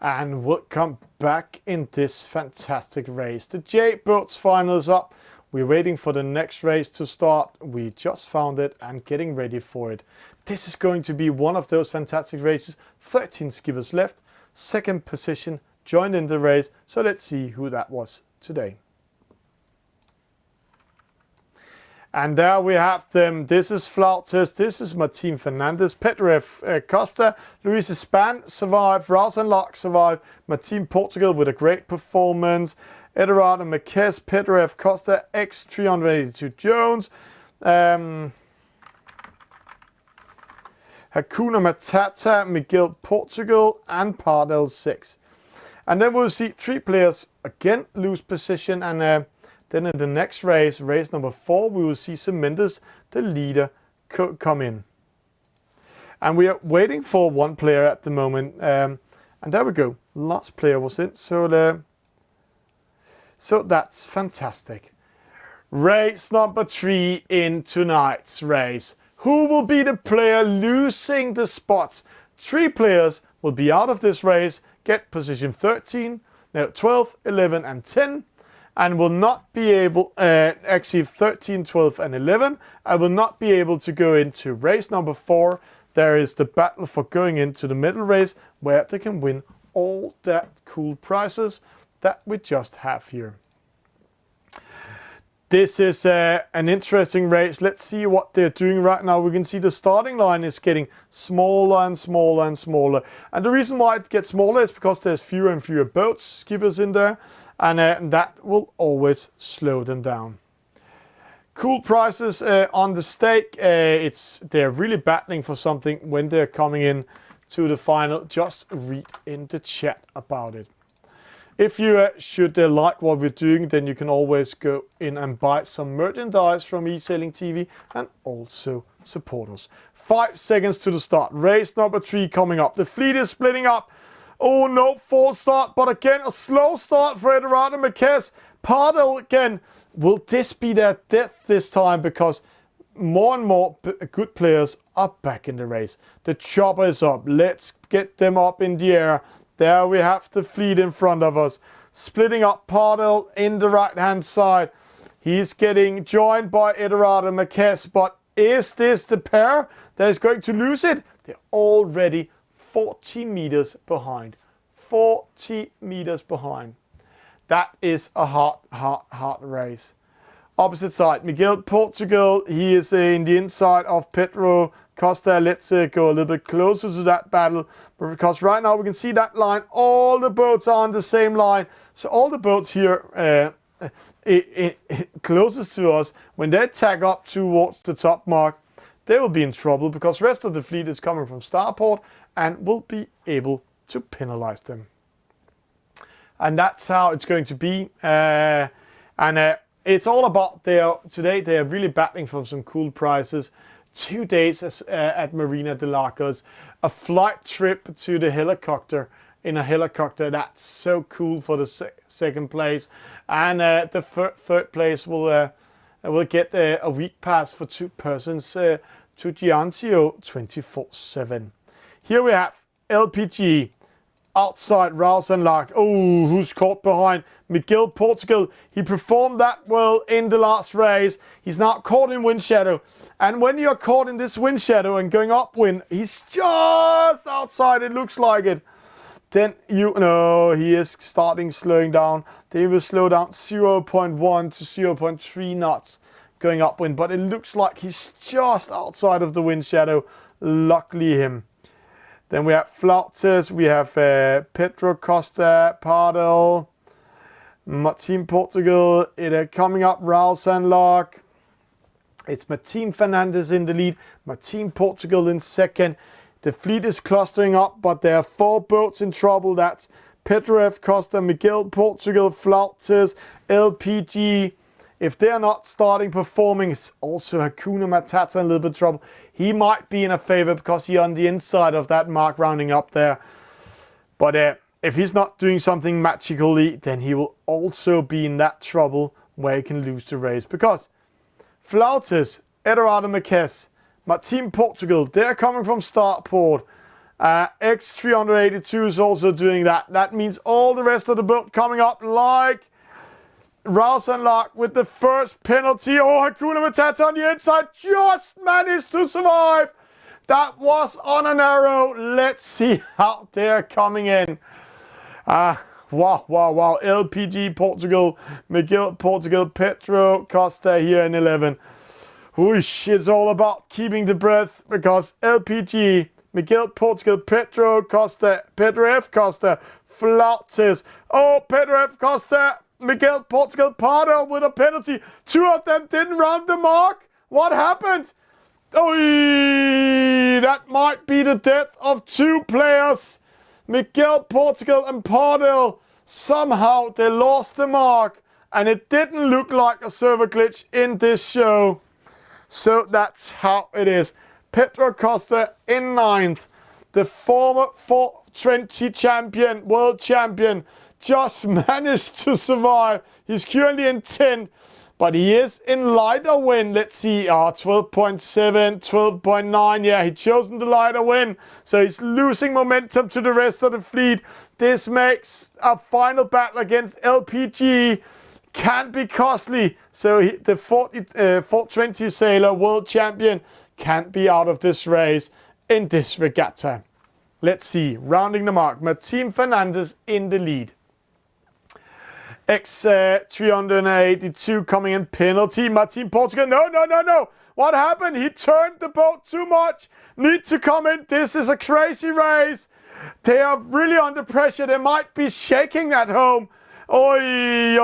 And welcome back in this fantastic race. The J Boats final is up. We're waiting for the next race to start. We just found it and getting ready for it. This is going to be one of those fantastic races. 13 skippers left. Second position joined in the race. So let's see who that was today. And there we have them. This is Flautes, this is Martin Fernandez, Petrev Costa, Luis Span survived, Rouse and Locke survived, Martin Portugal with a great performance, Eduardo Marquez, Petrev Costa, X382 Jones, Hakuna Matata, Miguel Portugal, and Pardel 6. And then we'll see 3 players again lose position, and then in the next race, race number 4, we will see Sam Mendes, the leader, come in. And we are waiting for one player at the moment. And there we go. Last player was in. So that's fantastic. Race number 3 in tonight's race. Who will be the player losing the spots? 3 players will be out of this race, get position 13, now 12, 11 and 10. And will not be able, actually 13, 12 and 11, I will not be able to go into race number 4. There is the battle for going into the middle race where they can win all that cool prizes that we just have here. This is an interesting race. Let's see what they're doing right now. We can see the starting line is getting smaller and smaller and smaller. And the reason why it gets smaller is because there's fewer and fewer boats, skippers in there. And that will always slow them down. Cool prizes on the stake. They're really battling for something when they're coming in to the final. Just read in the chat about it. If you should like what we're doing, then you can always go in and buy some merchandise from Esailing TV and also support us. 5 seconds to the start. Race number 3 coming up. The fleet is splitting up. Oh no, false start, but again a slow start for Eduardo Marquez. Pardel again. Will this be their death this time? Because more and more good players are back in the race. The chopper is up. Let's get them up in the air. There we have the fleet in front of us. Splitting up Pardel in the right hand side. He's getting joined by Eduardo Marquez, but is this the pair that is going to lose it? They're already 40 meters behind. 40 meters behind. That is a hard race. Opposite side, Miguel Portugal. He is in the inside of Pedro Costa. Let's go a little bit closer to that battle. But because right now we can see that line. All the boats are on the same line. So all the boats here closest to us, when they tag up towards the top mark, they will be in trouble because the rest of the fleet is coming from starport and will be able to penalize them. And that's how it's going to be. It's all about today they are really battling for some cool prizes. 2 days at Marina de Lagos. A flight trip to the helicopter in a helicopter. That's so cool for the second place. And the third place will get a week pass for 2 persons to Giancio 24/7. Here we have LPG, outside Rouse and Lark. Oh, who's caught behind? Miguel Portugal. He performed that well in the last race. He's now caught in wind shadow. And when you're caught in this wind shadow and going upwind, he's just outside, it looks like it. Then he is slowing down. They will slow down 0.1 to 0.3 knots going upwind, but it looks like he's just outside of the wind shadow. Luckily him. Then we have Flautes, we have Pedro Costa, Pardel, Martin Portugal, coming up, Rouse and Lark. It's Martin Fernandez in the lead, Martin Portugal in second. The fleet is clustering up, but there are 4 boats in trouble. That's Pedro F. Costa, Miguel Portugal, Flautes, LPG. If they're not starting performing, it's also Hakuna Matata in a little bit of trouble. He might be in a favor because he's on the inside of that mark rounding up there. But if he's not doing something magically, then he will also be in that trouble where he can lose the race. Because Flautes, Eduardo Marquez, Martin Portugal, they're coming from startport. X382 is also doing that. That means all the rest of the boat coming up like Rouse and Lark with the first penalty. Oh, Hakuna Matata on the inside just managed to survive. That was on an arrow. Let's see how they're coming in. Wow. LPG Portugal, Miguel Portugal, Pedro Costa here in 11. Whoosh, it's all about keeping the breath because LPG, Miguel Portugal, Pedro Costa, Pedro F. Costa, Flautes. Oh, Pedro F. Costa, Miguel Portugal, Pardel with a penalty. 2 of them didn't round the mark. What happened? Oh, that might be the death of 2 players. Miguel Portugal and Pardel. Somehow they lost the mark and it didn't look like a server glitch in this show. So that's how it is. Pedro Costa in 9th. The former 420 champion, world champion, just managed to survive. He's currently in 10th, but he is in lighter wind. Let's see, 12.7, 12.9. Yeah, he chosen the lighter wind. So he's losing momentum to the rest of the fleet. This makes a final battle against LPG can be costly. So the 420 sailor world champion can't be out of this race in this regatta. Let's see, rounding the mark, Martin Fernandez in the lead. X382 coming in, penalty. Martin Portugal, no. What happened? He turned the boat too much. Need to come in. This is a crazy race. They are really under pressure. They might be shaking at home. Luis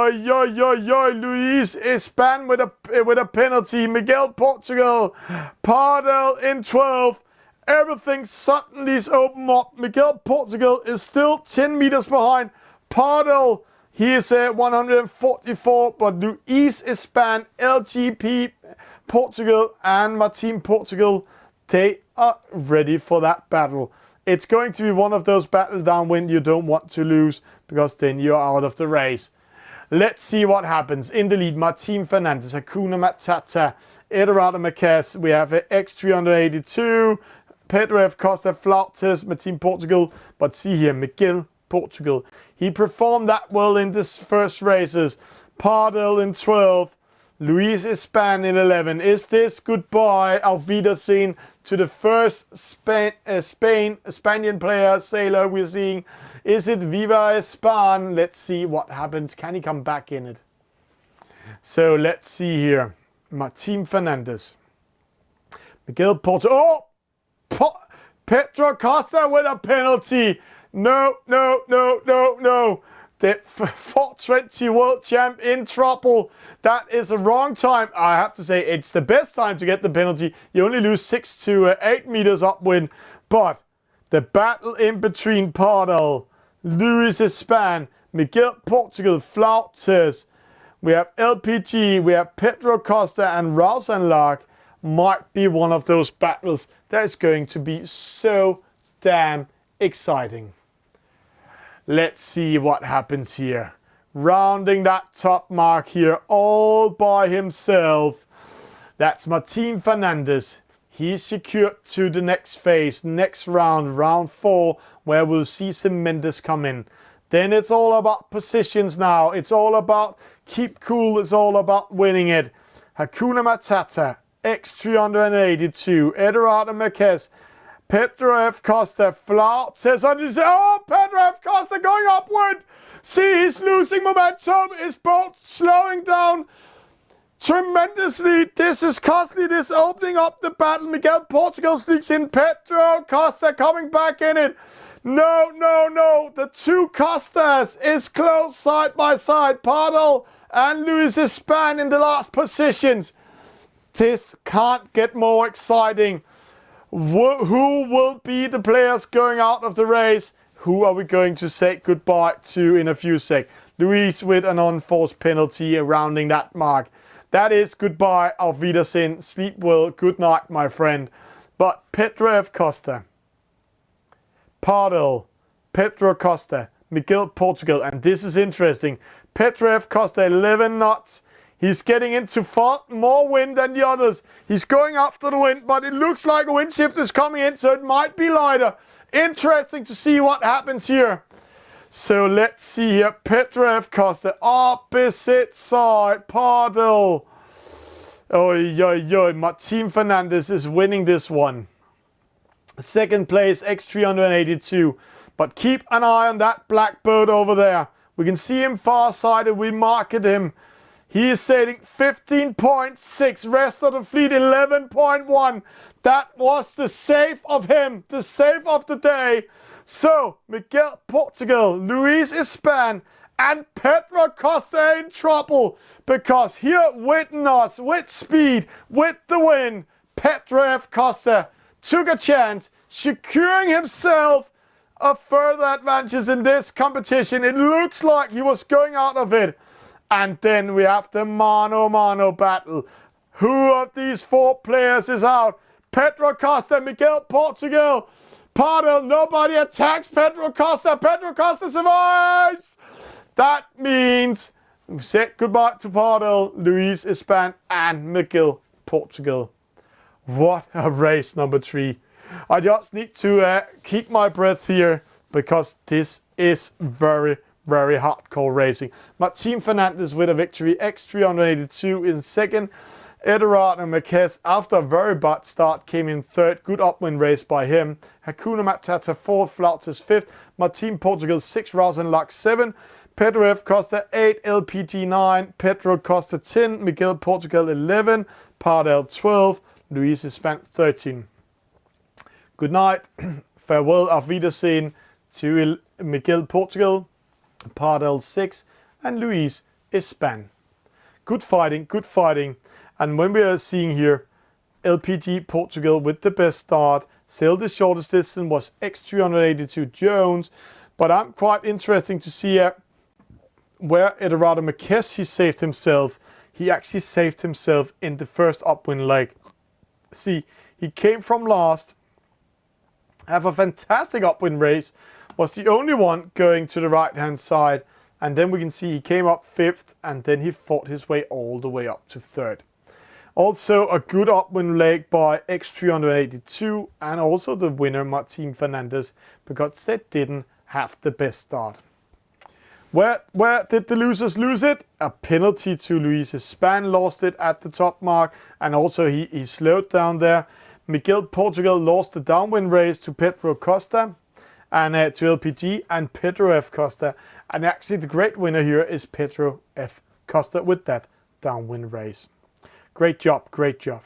Espan with a penalty. Miguel Portugal, Pardel in 12th. Everything suddenly is open up. Miguel Portugal is still 10 meters behind. Pardel, he is at 144, but Luis Espan, LGP Portugal and Martin Portugal, they are ready for that battle. It's going to be one of those battles downwind you don't want to lose, because then you're out of the race. Let's see what happens. In the lead, Martin Fernandez, Hakuna Matata, Eduardo Marquez. We have X382, Pedro F. Costa, Flautes, Martin Portugal. But see here, Miguel Portugal. He performed that well in this first races. Pardel in 12th. Luis Espan in 11. Is this goodbye, auf Wiedersehen, to the first Spanian player, sailor we're seeing? Is it Viva Espan? Let's see what happens. Can he come back in it? So let's see here. Martin Fernandez. Miguel Porto. Oh! Pedro Costa with a penalty. No. The 420 world champ in trouble. That is the wrong time. I have to say, it's the best time to get the penalty. You only lose 6 to 8 meters upwind. But the battle in between Pardel, Luis Espan, Miguel Portugal, Flautes, we have LPG, we have Pedro Costa and Rouse and Lark might be one of those battles that is going to be so damn exciting. Let's see what happens here. Rounding that top mark here all by himself. That's Martin Fernandez. He's secured to the next phase, next round, round 4, where we'll see some Mendes come in. Then it's all about positions now. It's all about keep cool. It's all about winning it. Hakuna Matata, X382, Eduardo Marquez, Pedro F. Costa, Flautes on his... Oh, Pedro F. Costa going upward. See, he's losing momentum. His boat slowing down tremendously. This is costly. This opening up the battle. Miguel Portugal sneaks in. Pedro Costa coming back in it. No, no, no. The two Costas is close side by side. Pardo and Luis Espan in the last positions. This can't get more exciting. Who will be the players going out of the race? Who are we going to say goodbye to in a few seconds? Luis with an unforced penalty rounding that mark. That is goodbye, auf Wiedersehen, sleep well, good night, my friend. But Pedro F. Costa, Pardo, Pedro Costa, Miguel Portugal, and this is interesting. Pedro F. Costa, 11 knots. He's getting into far more wind than the others. He's going after the wind, but it looks like a wind shift is coming in, so it might be lighter. Interesting to see what happens here. So let's see here. Pedro F. Costa, opposite side, Pardo. Oy, oy, oy. Martin Fernandez is winning this one. Second place, X382. But keep an eye on that black boat over there. We can see him far-sided. We market him. He is sailing 15.6. Rest of the fleet 11.1. That was the save of him. The save of the day. So, Miguel Portugal, Luis Espan, and Pedro Costa in trouble. Because here with us, with speed, with the win, Pedro F. Costa took a chance, securing himself a further advantage in this competition. It looks like he was going out of it. And then we have the mano-mano battle. Who of these 4 players is out? Pedro Costa, Miguel Portugal, Pardo. Nobody attacks Pedro Costa. Pedro Costa survives. That means we said goodbye to Pardo, Luis Espan, and Miguel Portugal. What a race, number 3. I just need to keep my breath here because this is very hardcore racing. Martin Fernandez with a victory, X382 in second. Eduardo Marquez, after a very bad start, came in third. Good upwind race by him. Hakuna Matata fourth, Flautes fifth. Martin Portugal 6, Rosen Luck 7. Pedro F. Costa 8, LPT 9. Pedro Costa 10, Miguel Portugal 11. Pardo 12, Luis Espan 13. Good night. Farewell, auf Wiedersehen to Miguel Portugal, Pardo 6, and Luis Espan. Good fighting, good fighting. And when we are seeing here, LPG Portugal with the best start, sailed the shortest distance, was X382 Jones. But I'm quite interesting to see where Eduardo Marquez, he saved himself. He actually saved himself in the first upwind leg. See, he came from last, have a fantastic upwind race, was the only one going to the right hand side, and then we can see he came up 5th, and then he fought his way all the way up to 3rd. Also a good upwind leg by X382, and also the winner Martin Fernandez, because they didn't have the best start. Where did the losers lose it? A penalty to Luis Espan, lost it at the top mark, and also he slowed down there. Miguel Portugal lost the downwind race to Pedro Costa and to LPG and Pedro F. Costa. And actually the great winner here is Pedro F. Costa with that downwind race. Great job, great job.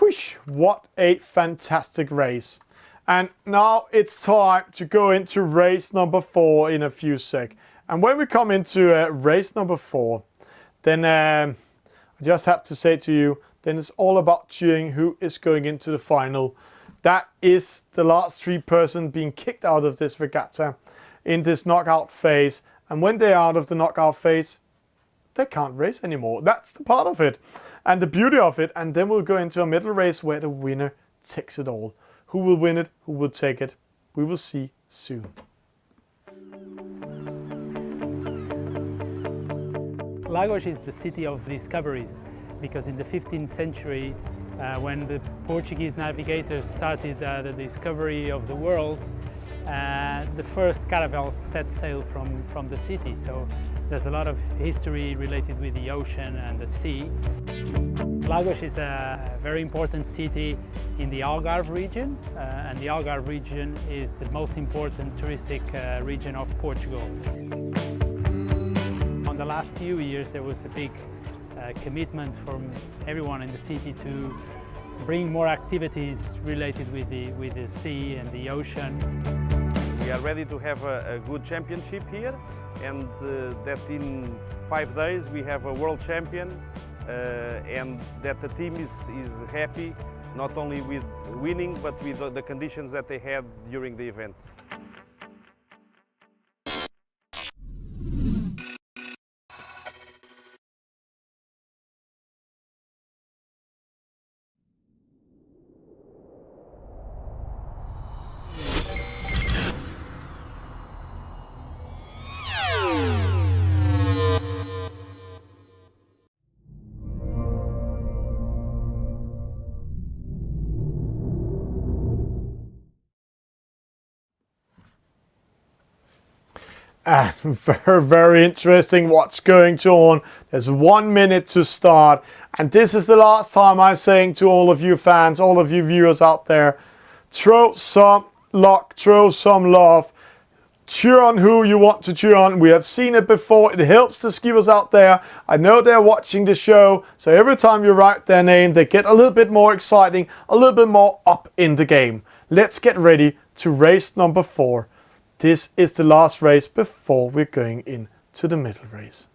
Whoosh, what a fantastic race. And now it's time to go into race number 4 in a few seconds. And when we come into race number 4, then I just have to say to you, then it's all about cheering who is going into the final. That is the last 3 persons being kicked out of this regatta in this knockout phase. And when they're out of the knockout phase, they can't race anymore. That's the part of it and the beauty of it. And then we'll go into a middle race where the winner takes it all. Who will win it? Who will take it? We will see soon. Lagos is the city of discoveries because in the 15th century, when the Portuguese navigators started the discovery of the world, the first caravels set sail from the city. So there's a lot of history related with the ocean and the sea. Lagos is a very important city in the Algarve region, and the Algarve region is the most important touristic region of Portugal. On the last few years there was a big commitment from everyone in the city to bring more activities related with the sea and the ocean. We are ready to have a good championship here, and that in 5 days we have a world champion, and that the team is happy not only with winning but with the conditions that they had during the event. And very, very interesting what's going on. There's 1 minute to start. And this is the last time I'm saying to all of you fans, all of you viewers out there, throw some luck, throw some love. Cheer on who you want to cheer on. We have seen it before. It helps the skippers out there. I know they're watching the show. So every time you write their name, they get a little bit more exciting, a little bit more up in the game. Let's get ready to race number 4. This is the last race before we're going into the middle race.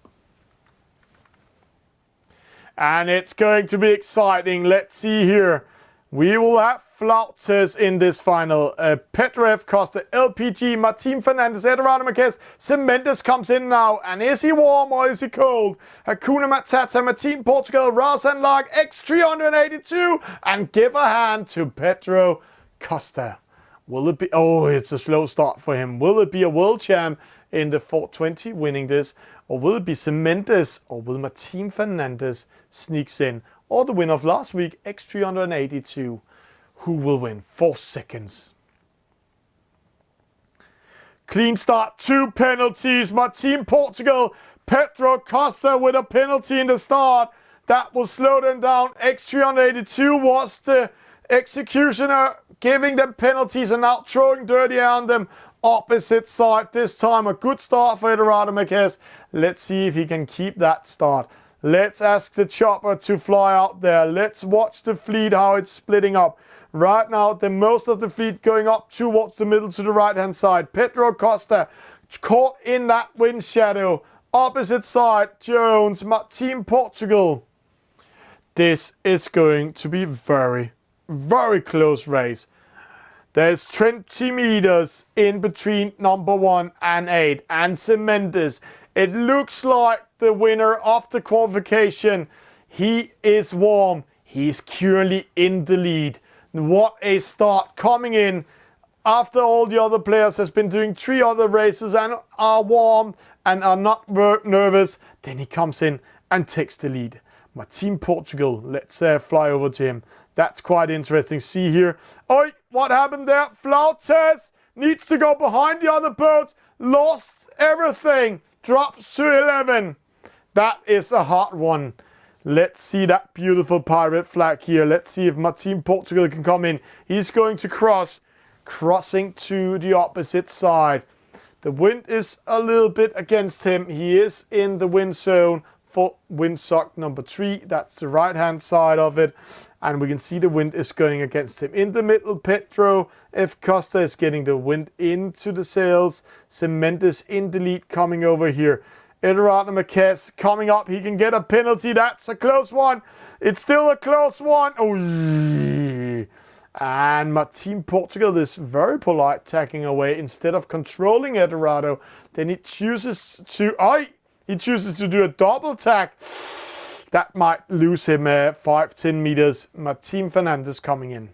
And it's going to be exciting. Let's see here. We will have Flautes in this final. Petrev, Costa, LPG, Martin Fernandez, Eduardo Marquez, Cementos comes in now. And is he warm or is he cold? Hakuna Matata, Martin Portugal, Rasen Lag, X382. And give a hand to Pedro Costa. Will it be, oh, it's a slow start for him. Will it be a world champ in the 420 winning this? Or will it be Cementos? Or will Martin Fernandez sneaks in? Or the winner of last week, X382. Who will win? 4 seconds. Clean start, 2 penalties. Martin Portugal, Pedro Costa with a penalty in the start. That will slow them down. X382 was the executioner, giving them penalties and now throwing dirty on them. Opposite side this time. A good start for Eduardo Marquez. Let's see if he can keep that start. Let's ask the chopper to fly out there. Let's watch the fleet, how it's splitting up. Right now, the most of the fleet going up towards the middle to the right-hand side. Pedro Costa caught in that wind shadow. Opposite side, Jones, Martin Portugal. This is going to be very close race. There's 20 meters in between number 1 and 8 and Cementos. It looks like the winner of the qualification. He is warm. He's currently in the lead. What a start coming in after all the other players has been doing 3 other races and are warm and are not nervous. Then he comes in and takes the lead. Martin Portugal, let's fly over to him. That's quite interesting. See here. Oh, what happened there? Flautes needs to go behind the other boat. Lost everything. Drops to 11. That is a hard one. Let's see that beautiful pirate flag here. Let's see if Martin Portugal can come in. He's going to cross. Crossing to the opposite side. The wind is a little bit against him. He is in the wind zone for windsock number 3. That's the right-hand side of it. And we can see the wind is going against him. In the middle, Pedro F. Costa is getting the wind into the sails. Cementos in the lead coming over here. Eduardo Marquez coming up. He can get a penalty. That's a close one. It's still a close one. Oh, and Martin Portugal is very polite, tacking away. Instead of controlling Eduardo, then he chooses to do a double tack. That might lose him 5-10 meters. Martin Fernandez coming in.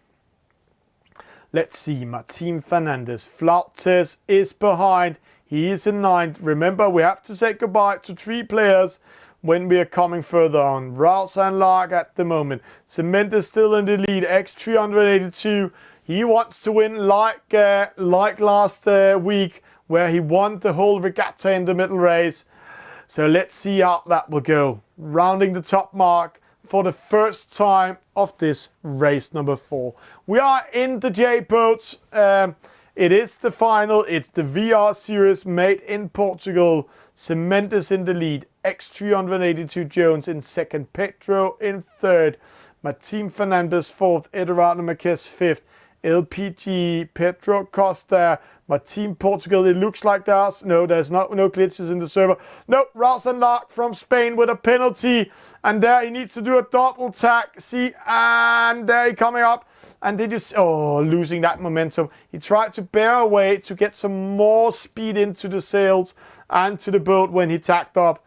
Let's see, Martin Fernandez. Flautes is behind. He is in 9th. Remember, we have to say goodbye to 3 players. when we are coming further on. Rouse and Lark at the moment. Cement is still in the lead. X382. He wants to win like last week, where he won the whole regatta in the middle race. So let's see how that will go. Rounding the top mark for the first time of this race number 4. We are in the J boats. It is the final. It's the VR series made in Portugal. Cement is in the lead. X382 Jones in second. Pedro in third. Martin Fernandez fourth. Eduardo Marquez fifth. LPG, Pedro Costa, Martin Portugal. It looks like there's no glitches in the server. No, Rouse and Lark from Spain with a penalty. And there he needs to do a double tack. See, and there he coming up. And did you see, losing that momentum. He tried to bear away to get some more speed into the sails and to the boat when he tacked up.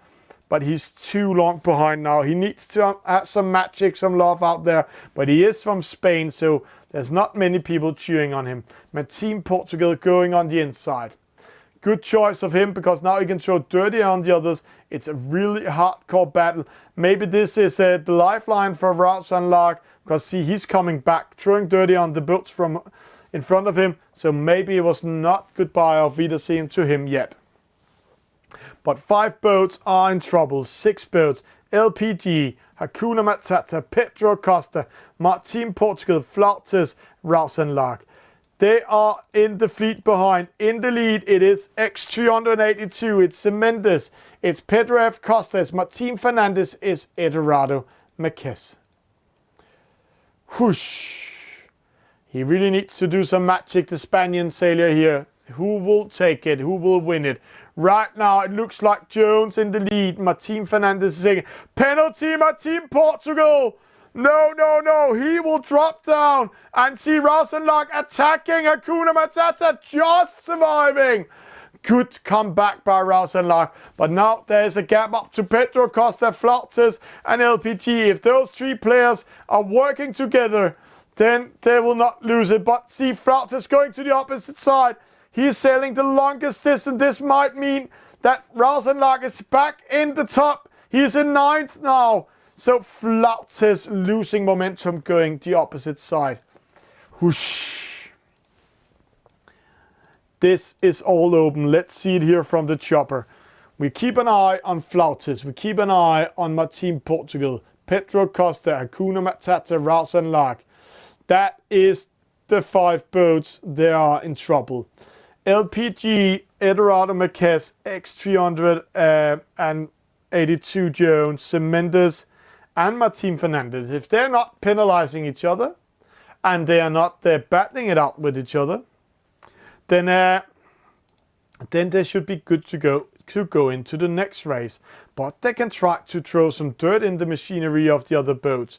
But he's too long behind now. He needs to have some magic, some love out there. But he is from Spain, so there's not many people cheering on him. Team Portugal going on the inside. Good choice of him, because now he can throw dirty on the others. It's a really hardcore battle. Maybe this is the lifeline for Rouse and Lark, because see, he's coming back, throwing dirty on the boats from in front of him. So maybe it was not goodbye auf Wiedersehen to him yet. But 5 boats are in trouble. 6 boats. LPG, Hakuna Matata, Pedro Costa, Martin Portugal, Flautes, Rouse and Lark. They are in the fleet behind. In the lead, it is X382. It's Cemendes. It's Pedro F. Costa. It's Martin Fernandez. It's Eduardo Marquez. Whoosh. He really needs to do some magic, the Spaniard sailor here. Who will take it? Who will win it? Right now, it looks like Jones in the lead. Martin Fernandez is saying, penalty, Martin Portugal. No. He will drop down. And see Rouse and Lark attacking. Hakuna Matata just surviving. Good comeback by Rouse and Lark. But now there's a gap up to Pedro Costa, Flautes and LPG. If those 3 players are working together, then they will not lose it. But see Flautes going to the opposite side. He's sailing the longest distance. This might mean that Rouse and Lark is back in the top. He's in 9th now. So Flautes losing momentum going the opposite side. Whoosh. This is all open. Let's see it here from the chopper. We keep an eye on Flautes. We keep an eye on Martin Portugal, Pedro Costa, Hakuna Matata, Rouse and Lark. That is the 5 boats. They are in trouble. LPG, Eduardo Marquez, X382 Jones, Cemendes and Martin Fernandez. If they're not penalizing each other and they are not battling it out with each other, then they should be good to go into the next race. But they can try to throw some dirt in the machinery of the other boats.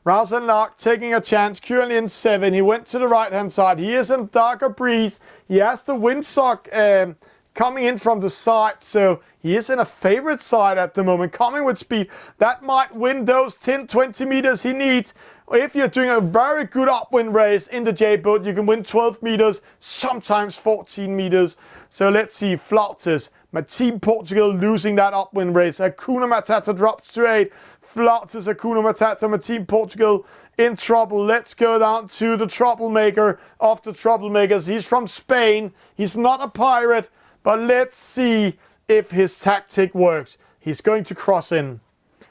Rouse and Lark taking a chance, currently in 7. He went to the right-hand side. He is in darker breeze. He has the windsock coming in from the side, so he is in a favorite side at the moment, coming with speed. That might win those 10-20 meters he needs. If you're doing a very good upwind race in the J-boat, you can win 12 meters, sometimes 14 meters. So let's see, Flautes, Martin Portugal losing that upwind race. Hakuna Matata drops to 8. Flautes, Hakuna Matata, Martin Portugal in trouble. Let's go down to the troublemaker of the troublemakers. He's from Spain. He's not a pirate, but let's see if his tactic works. He's going to cross in,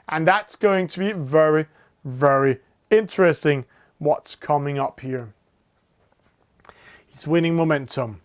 and that's going to be very, very interesting what's coming up here. He's winning momentum.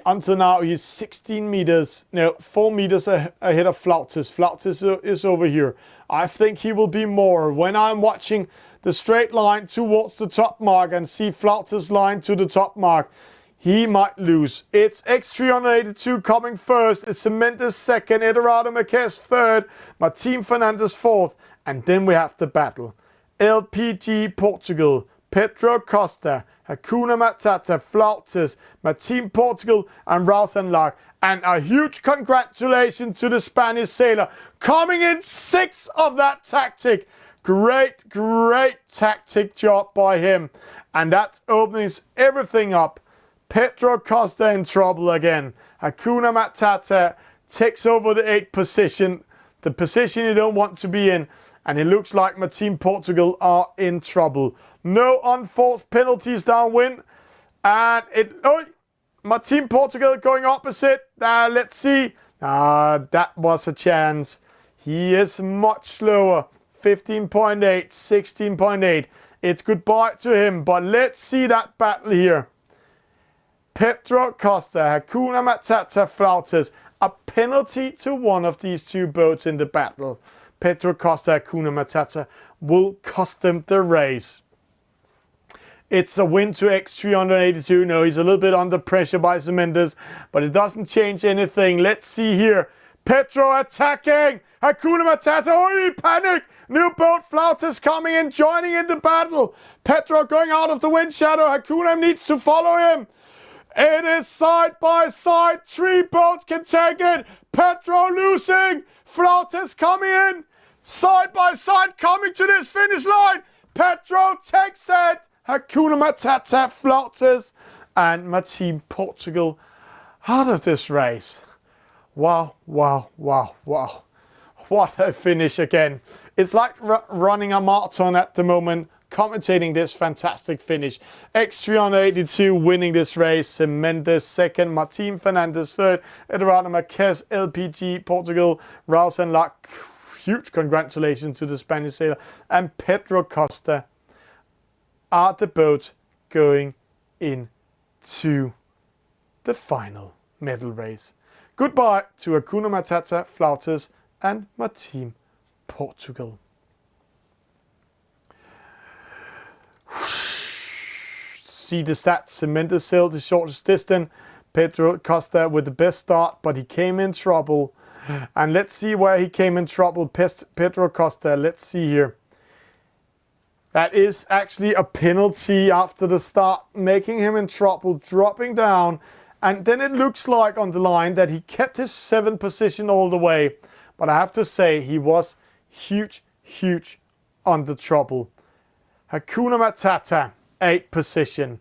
Until now, he's 4 meters ahead of Flautes. Flautes is over here. I think he will be more. When I'm watching the straight line towards the top mark and see Flautes line to the top mark, he might lose. It's X382 coming first. It's Cemendes second. Eduardo Marquez third. Martin Fernandez fourth. And then we have the battle. LPG Portugal, Pedro Costa, Hakuna Matata, Flautes, Martin Portugal and Rouse and Lark. And a huge congratulations to the Spanish sailor, coming in 6th of that tactic. Great tactic job by him. And that opens everything up. Pedro Costa in trouble again. Hakuna Matata takes over the 8th position. the position you don't want to be in. And it looks like my team Portugal are in trouble. No unforced penalties downwind. And my team Portugal going opposite. Let's see. That was a chance. He is much slower. 15.8, 16.8. It's goodbye to him. But let's see that battle here. Pedro Costa, Hakuna Matata, Flautes. A penalty to one of these two boats in the battle. Pedro Costa, Hakuna Matata will cost them the race. It's a win to X382. No, he's a little bit under pressure by Mendes, but it doesn't change anything. Let's see here. Pedro attacking. Hakuna Matata. Oh, he panicked. New boat. Flautes coming in, joining in the battle. Pedro going out of the wind shadow. Hakuna needs to follow him. It is side by side. 3 boats can take it. Pedro losing. Flautes coming in. Side by side coming to this finish line. Pedro takes it. Hakuna Matata, Flautes, and my team Portugal out of this race. Wow, wow, wow, wow. What a finish again. It's like running a marathon at the moment, commentating this fantastic finish. X382 winning this race, Mendes second, Martin Fernandez third, Eduardo Marquez, LPG, Portugal, Raus and Luck. Huge congratulations to the Spanish sailor. And Pedro Costa are the boat going into the final medal race. Goodbye to Hakuna Matata, Flautes, and my team Portugal. See the stats. Mendes sailed the shortest distance. Pedro Costa with the best start, but he came in trouble. And let's see where he came in trouble. Pedro Costa, let's see here. That is actually a penalty after the start, making him in trouble, dropping down. And then it looks like on the line that he kept his 7th position all the way. But I have to say, he was huge under trouble. Hakuna Matata, 8th position.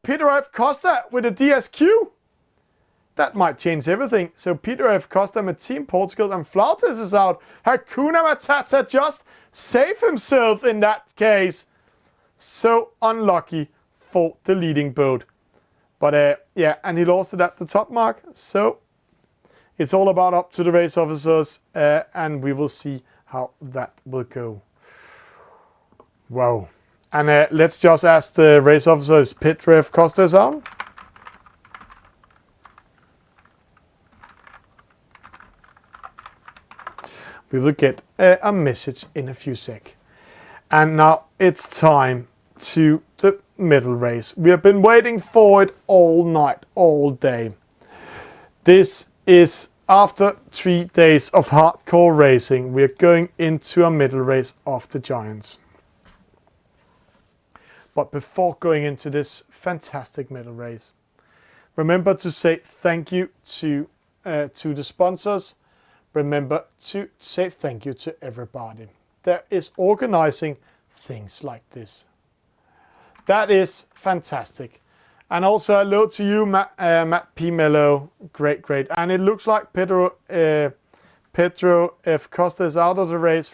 Pedro F. Costa with a DSQ. That might change everything. So Pedro F. Costa, my team Portugal, and Flautes is out. Hakuna Matata just saved himself in that case. So unlucky for the leading boat. But yeah, and he lost it at the top mark. So it's all about up to the race officers, and we will see how that will go. Wow. And let's just ask the race officers, Pedro F. Costa is out. We will get a message in a few seconds. And now it's time to the medal race. We have been waiting for it all night, all day. This is after 3 days of hardcore racing. We are going into a medal race of the Giants. But before going into this fantastic medal race, remember to say thank you to the sponsors. Remember to say thank you to everybody that is organizing things like this. That is fantastic. And also hello to you, Matt P. Mello. Great. And it looks like Pedro F. Costa is out of the race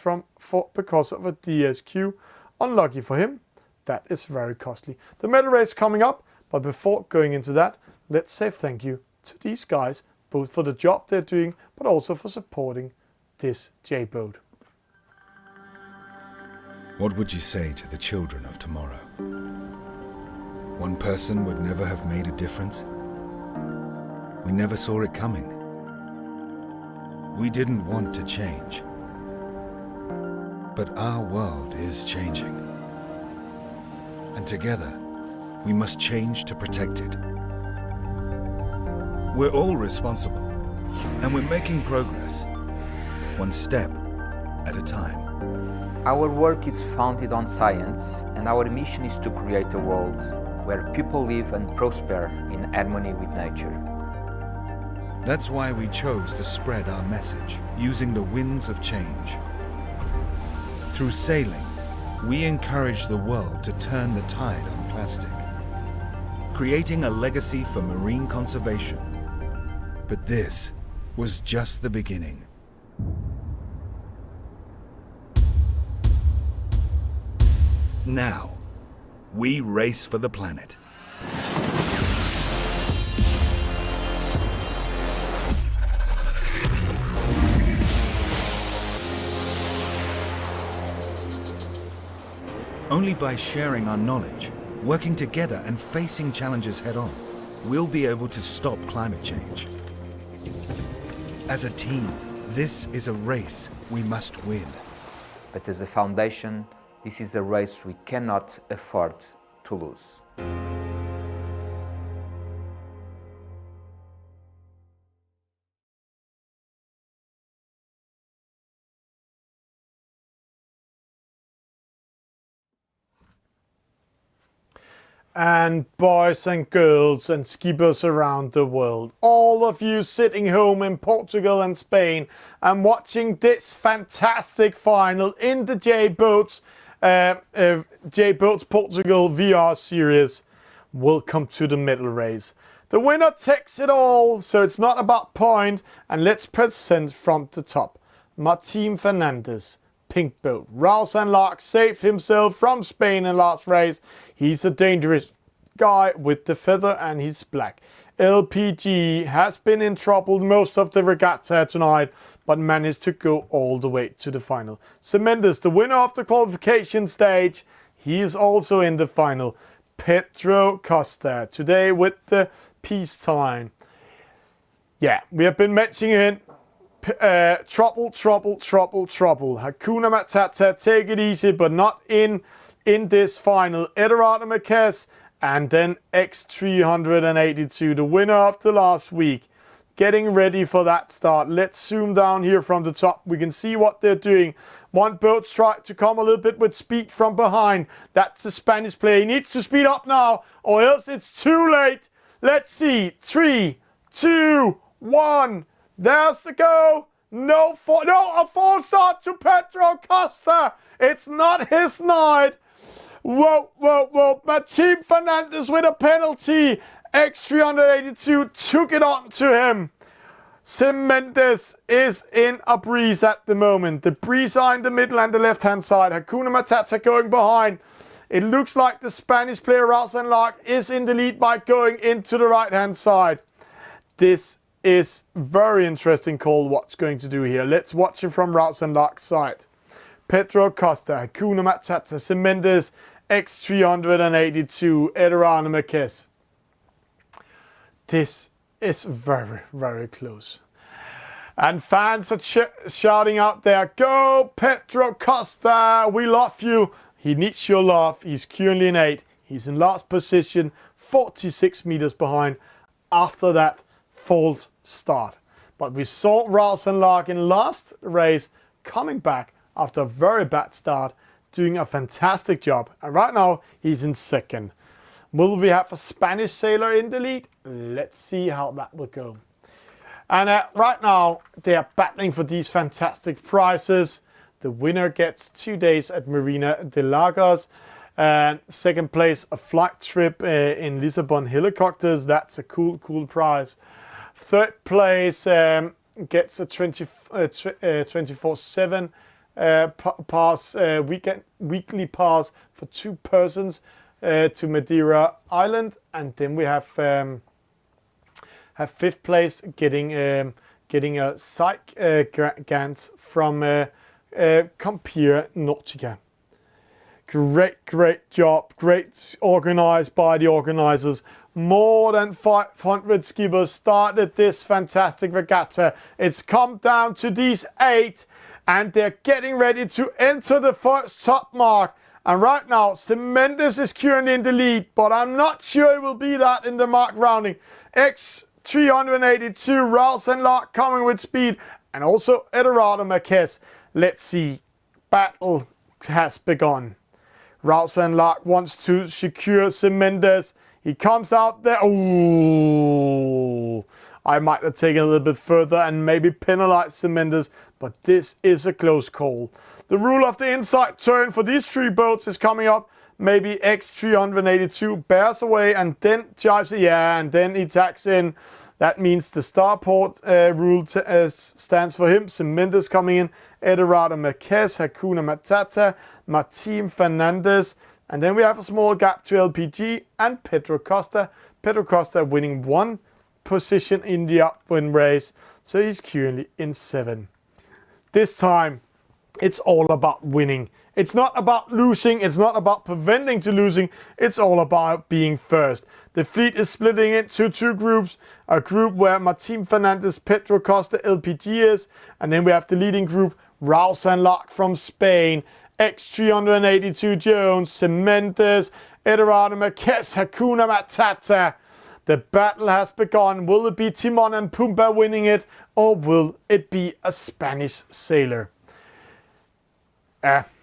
because of a DSQ. Unlucky for him. That is very costly. The medal race coming up. But before going into that, let's say thank you to these guys, both for the job they're doing, but also for supporting this J-boat. What would you say to the children of tomorrow? One person would never have made a difference. We never saw it coming. We didn't want to change. But our world is changing. And together, we must change to protect it. We're all responsible, and we're making progress, one step at a time. Our work is founded on science, and our mission is to create a world where people live and prosper in harmony with nature. That's why we chose to spread our message using the winds of change. Through sailing, we encourage the world to turn the tide on plastic, creating a legacy for marine conservation. But this was just the beginning. Now, we race for the planet. Only by sharing our knowledge, working together and facing challenges head-on, we'll be able to stop climate change. As a team, this is a race we must win. But as a foundation, this is a race we cannot afford to lose. And boys and girls and skippers around the world, all of you sitting home in Portugal and Spain and watching this fantastic final in the J-Boats Portugal VR series, welcome to the medal race. The winner takes it all, so it's not about point, and let's present from the top. Martin Fernandez, pink boat. Ralston Lark saved himself from Spain in last race. He's a dangerous guy with the feather and he's black. LPG has been in trouble most of the regatta tonight, but managed to go all the way to the final. Cemendes, the winner of the qualification stage, he is also in the final. Pedro Costa, today with the peacetime. Yeah, we have been mentioning it. Trouble. Hakuna Matata, take it easy, but not in this final. Eduardo Marquez and then X382, the winner of the last week, getting ready for that start. Let's zoom down here from the top. We can see what they're doing. One boat's tried to come a little bit with speed from behind. That's the Spanish player. He needs to speed up now or else it's too late. Let's see. 3, 2, 1. There's the go. A false start to Pedro Costa. It's not his night. Whoa. Martin Fernandez with a penalty. X382 took it on to him. Cemendes is in a breeze at the moment. The breeze are in the middle and the left-hand side. Hakuna Matata going behind. It looks like the Spanish player Ralston Lark is in the lead by going into the right-hand side. This is very interesting call what's going to do here. Let's watch it from Ralston Lark's side. Pedro Costa, Hakuna Matata, Cemendes, X382, Eduardo Marquez. This is very close. And fans are shouting out there, go Pedro Costa, we love you. He needs your love. He's currently in 8. He's in last position, 46 meters behind. After that, false start. But we saw Ralston Lark in last race coming back after a very bad start, doing a fantastic job. And right now, he's in second. Will we have a Spanish sailor in the lead? Let's see how that will go. And right now, they are battling for these fantastic prizes. The winner gets 2 days at Marina de Lagos. Second place, a flight trip in Lisbon helicopters. That's a cool prize. Third place gets a 24/7 pass, weekly pass for 2 persons to Madeira Island, and then we have fifth place getting a psych Gans from Compere Nautica. Great job, great organized by the organizers. More than 500 skippers started this fantastic regatta. It's come down to these 8, and they're getting ready to enter the first top mark. And right now, Cemendes is currently in the lead, but I'm not sure it will be that in the mark rounding. X382, Ralston Lark coming with speed, and also Eduardo Marquez. Let's see, battle has begun. Ralston Lark wants to secure Cemendes. He comes out there. Ooh, I might have taken a little bit further and maybe penalized Cemendes, but this is a close call. The rule of the inside turn for these 3 boats is coming up. Maybe X382 bears away and then jives it. Yeah, and then he tacks in. That means the starport rule stands for him. Cemendes coming in, Eduardo Marquez, Hakuna Matata, Martin Fernandez, and then we have a small gap to LPG and Pedro Costa. Pedro Costa winning 1 position in the upwind race, so he's currently in 7. This time, it's all about winning. It's not about losing, it's not about preventing to losing, it's all about being first. The fleet is splitting into 2 groups, a group where Martin Fernandez, Pedro Costa, LPG is, and then we have the leading group, Raul Sanlach from Spain, X382 Jones, Cemendes, Eduardo Marquez, Hakuna Matata. The battle has begun. Will it be Timon and Pumbaa winning it, or will it be a Spanish sailor?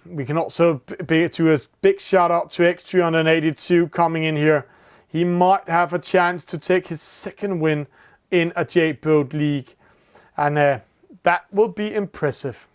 We can also do a big shout out to X382 coming in here. He might have a chance to take his 2nd win in a J-Boat League, and that will be impressive.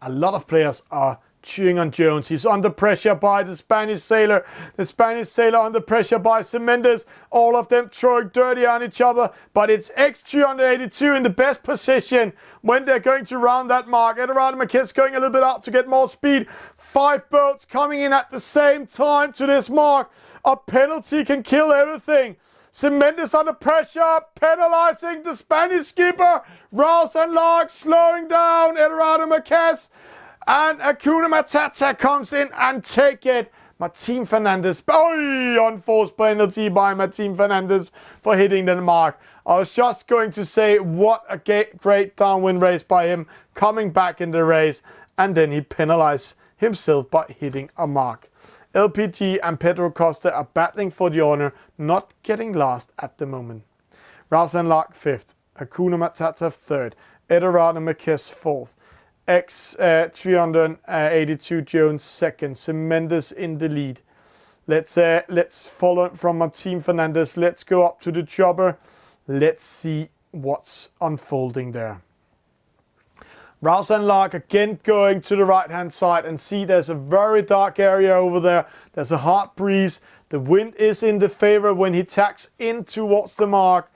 A lot of players are cheering on Jones. He's under pressure by the Spanish sailor. The Spanish sailor under pressure by Cemendes. All of them throwing dirty on each other. But it's X382 in the best position when they're going to round that mark. Eduardo Marquez going a little bit out to get more speed. 5 boats coming in at the same time to this mark. A penalty can kill everything. Cemendes under pressure, penalizing the Spanish skipper. Raul Sanlach slowing down Eduardo Marquez. And Hakuna Matata comes in and take it. Martin Fernandez. Unforced penalty by Martin Fernandez for hitting the mark. I was just going to say what a great downwind race by him. Coming back in the race. And then he penalized himself by hitting a mark. LPG and Pedro Costa are battling for the honor, not getting last at the moment. Raul Sanlach 5th. Hakuna Matata 3rd. Eduardo Marquez 4th. X382 Jones 2nd. Cemendes in the lead. Let's follow from Martin Fernandez. Let's go up to the chopper. Let's see what's unfolding there. Raul Sanlach again going to the right hand side, and see there's a very dark area over there. There's a hard breeze. The wind is in the favor when he tacks in towards the mark.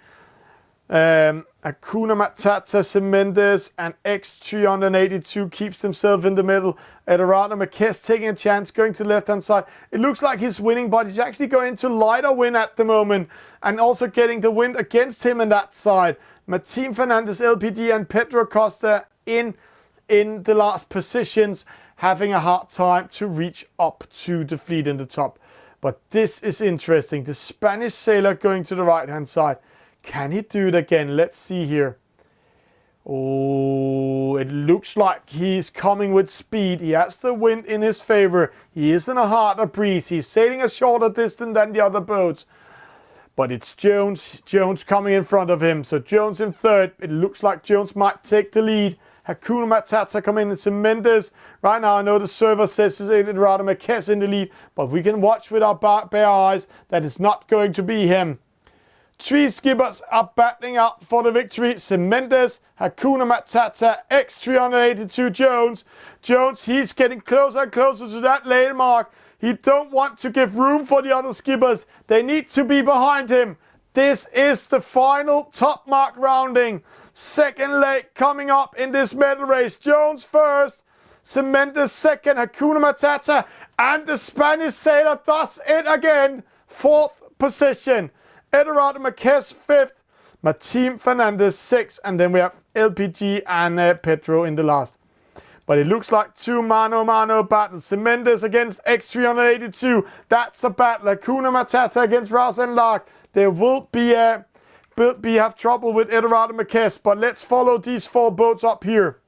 Hakuna Matata, Cemendes, and X382 keeps himself in the middle. Eduardo Marquez taking a chance, going to the left-hand side. It looks like he's winning, but he's actually going to lighter wind at the moment, and also getting the wind against him on that side. Martin Fernandez, LPG, and Pedro Costa in the last positions, having a hard time to reach up to the fleet in the top. But this is interesting. The Spanish sailor going to the right-hand side. Can he do it again? Let's see here. Oh, it looks like he's coming with speed. He has the wind in his favor. He is in a harder breeze. He's sailing a shorter distance than the other boats. But it's Jones. Jones coming in front of him. So Jones in 3rd. It looks like Jones might take the lead. Hakuna Matata coming in. Cemendes. Right now I know the server says it's Eduardo Marquez in the lead. But we can watch with our bare eyes that it's not going to be him. 3 skippers are battling out for the victory. Cemendes, Hakuna Matata, X382 Jones. Jones, he's getting closer and closer to that lane mark. He don't want to give room for the other skippers. They need to be behind him. This is the final top mark rounding. 2nd leg coming up in this medal race. Jones 1st, Cemendes 2nd, Hakuna Matata, and the Spanish sailor does it again. 4th position. Eduardo Marquez 5th, Martin Fernandez 6th, and then we have LPG and Pedro in the last. But it looks like 2 mano-a-mano battles. Cemendes against X382. That's a battle. Hakuna Matata against Raul Sanlach. There will be have trouble with Eduardo Marquez, but let's follow these 4 boats up here.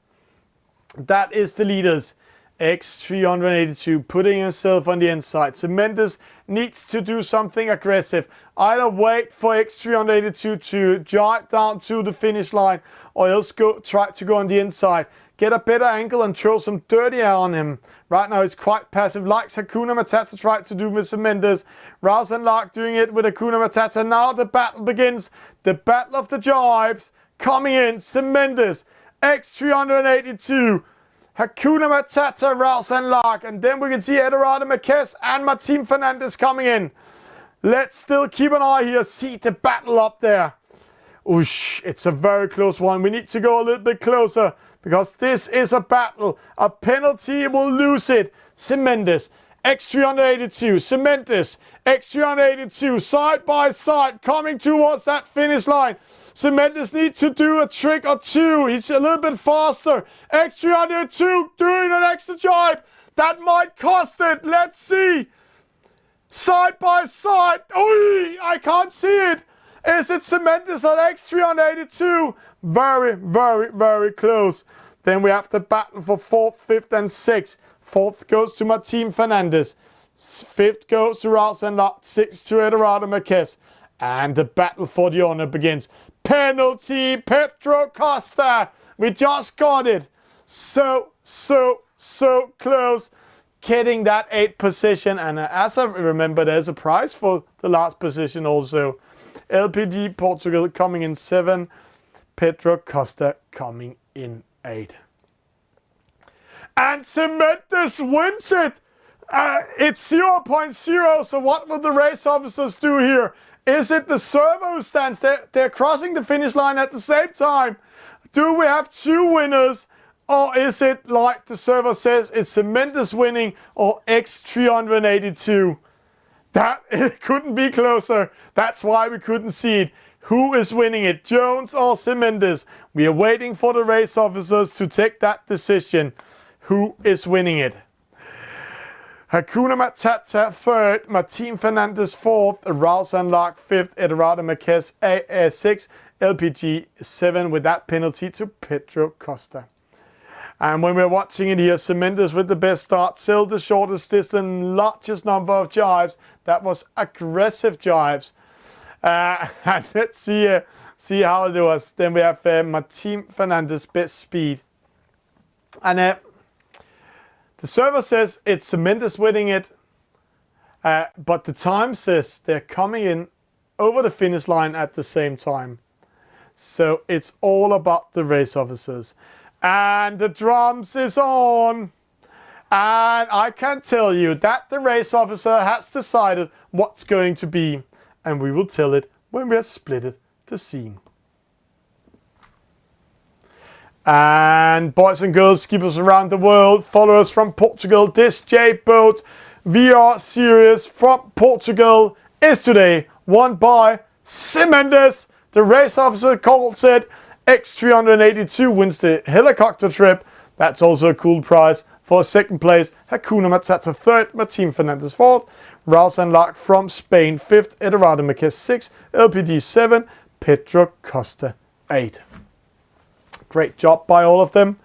That is the leaders. X382 putting himself on the inside. Cemendes needs to do something aggressive. Either wait for X382 to drive down to the finish line, or else try to go on the inside. Get a better angle and throw some dirty air on him. Right now he's quite passive, like Hakuna Matata tried to do with Cemendes. Raul Sanlach doing it with Hakuna Matata. Now the battle begins. The battle of the jibes coming in. Cemendes, X382. Hakuna Matata, Raul Sanlach, and then we can see Eduardo Marquez and Martin Fernandez coming in. Let's still keep an eye here, see the battle up there. Oosh, it's a very close one. We need to go a little bit closer because this is a battle. A penalty will lose it. Cementis, X382, Cementis, X382, side by side, coming towards that finish line. Cementis needs to do a trick or two. He's a little bit faster. X382 doing an extra jibe. That might cost it. Let's see. Side by side. Oy, I can't see it. Is it Cementis on X382? Very, very, very close. Then we have the battle for 4th, 5th and 6th. 4th goes to Martin Fernandez. 5th goes to Rouse and Lot. 6th to Eduardo Marquez. And the battle for the honor begins. Penalty, Pedro Costa. We just got it. So close. Getting that 8th position. And as I remember, there's a prize for the last position also. LPD Portugal coming in 7. Pedro Costa coming in 8. And Cementis wins it. It's 0.0. So what will the race officers do here? Is it the servo who stands there? They're crossing the finish line at the same time. Do we have 2 winners? Or is it like the server says, it's Cementis winning or X382? That it couldn't be closer. That's why we couldn't see it. Who is winning it, Jones or Cementis? We are waiting for the race officers to take that decision. Who is winning it? Hakuna Matata 3rd, Martin Fernandez 4th, Rouse and Lark 5th, Eduardo Marquez 6th, LPG 7 with that penalty to Pedro Costa. And when we're watching it here, Cementis with the best start, still the shortest distance, largest number of jibes. That was aggressive jibes. And let's see how it was. Then we have Martin Fernandez best speed. And the server says it's Cementis winning it. But the time says they're coming in over the finish line at the same time. So it's all about the race officers. And the drums is on. And I can tell you that the race officer has decided what's going to be. And we will tell it when we have splitted the scene. And boys and girls, skippers around the world, followers from Portugal, this J-Boat VR series from Portugal is today won by Cementis. The race officer calls it. X382 wins the helicopter trip. That's also a cool prize. For 2nd place, Hakuna Matata 3rd, Martin Fernandez 4th, Rouse and Lark from Spain 5th, Eduardo Marquez 6th, LPD 7, Pedro Costa 8. Great job by all of them.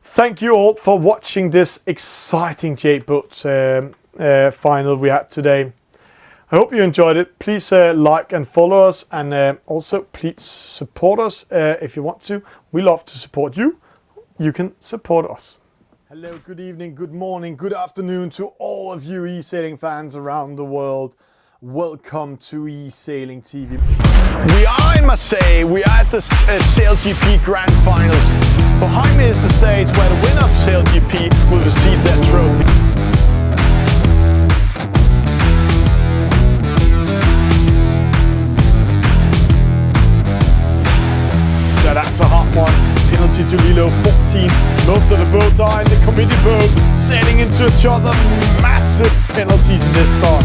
Thank you all for watching this exciting J-Boat final we had today. I hope you enjoyed it. Please like and follow us, and also please support us if you want to. We love to support you. You can support us. Hello, good evening, good morning, good afternoon to all of you e-sailing fans around the world. Welcome to Esailing TV. We are in Marseille. We are at the SailGP Grand Finals. Behind me is the stage where the winner of SailGP will receive their trophy. So that's a hot one. Penalty to Lilo 14. Most of the boats are in the committee boat, sailing into each other. Massive penalties in this start.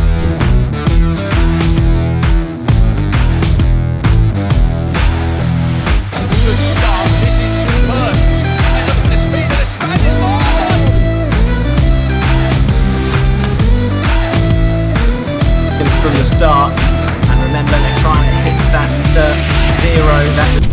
Good start. This is superb. And look at the speed of the Spanish line. From the start, and remember they're trying to hit that 0. That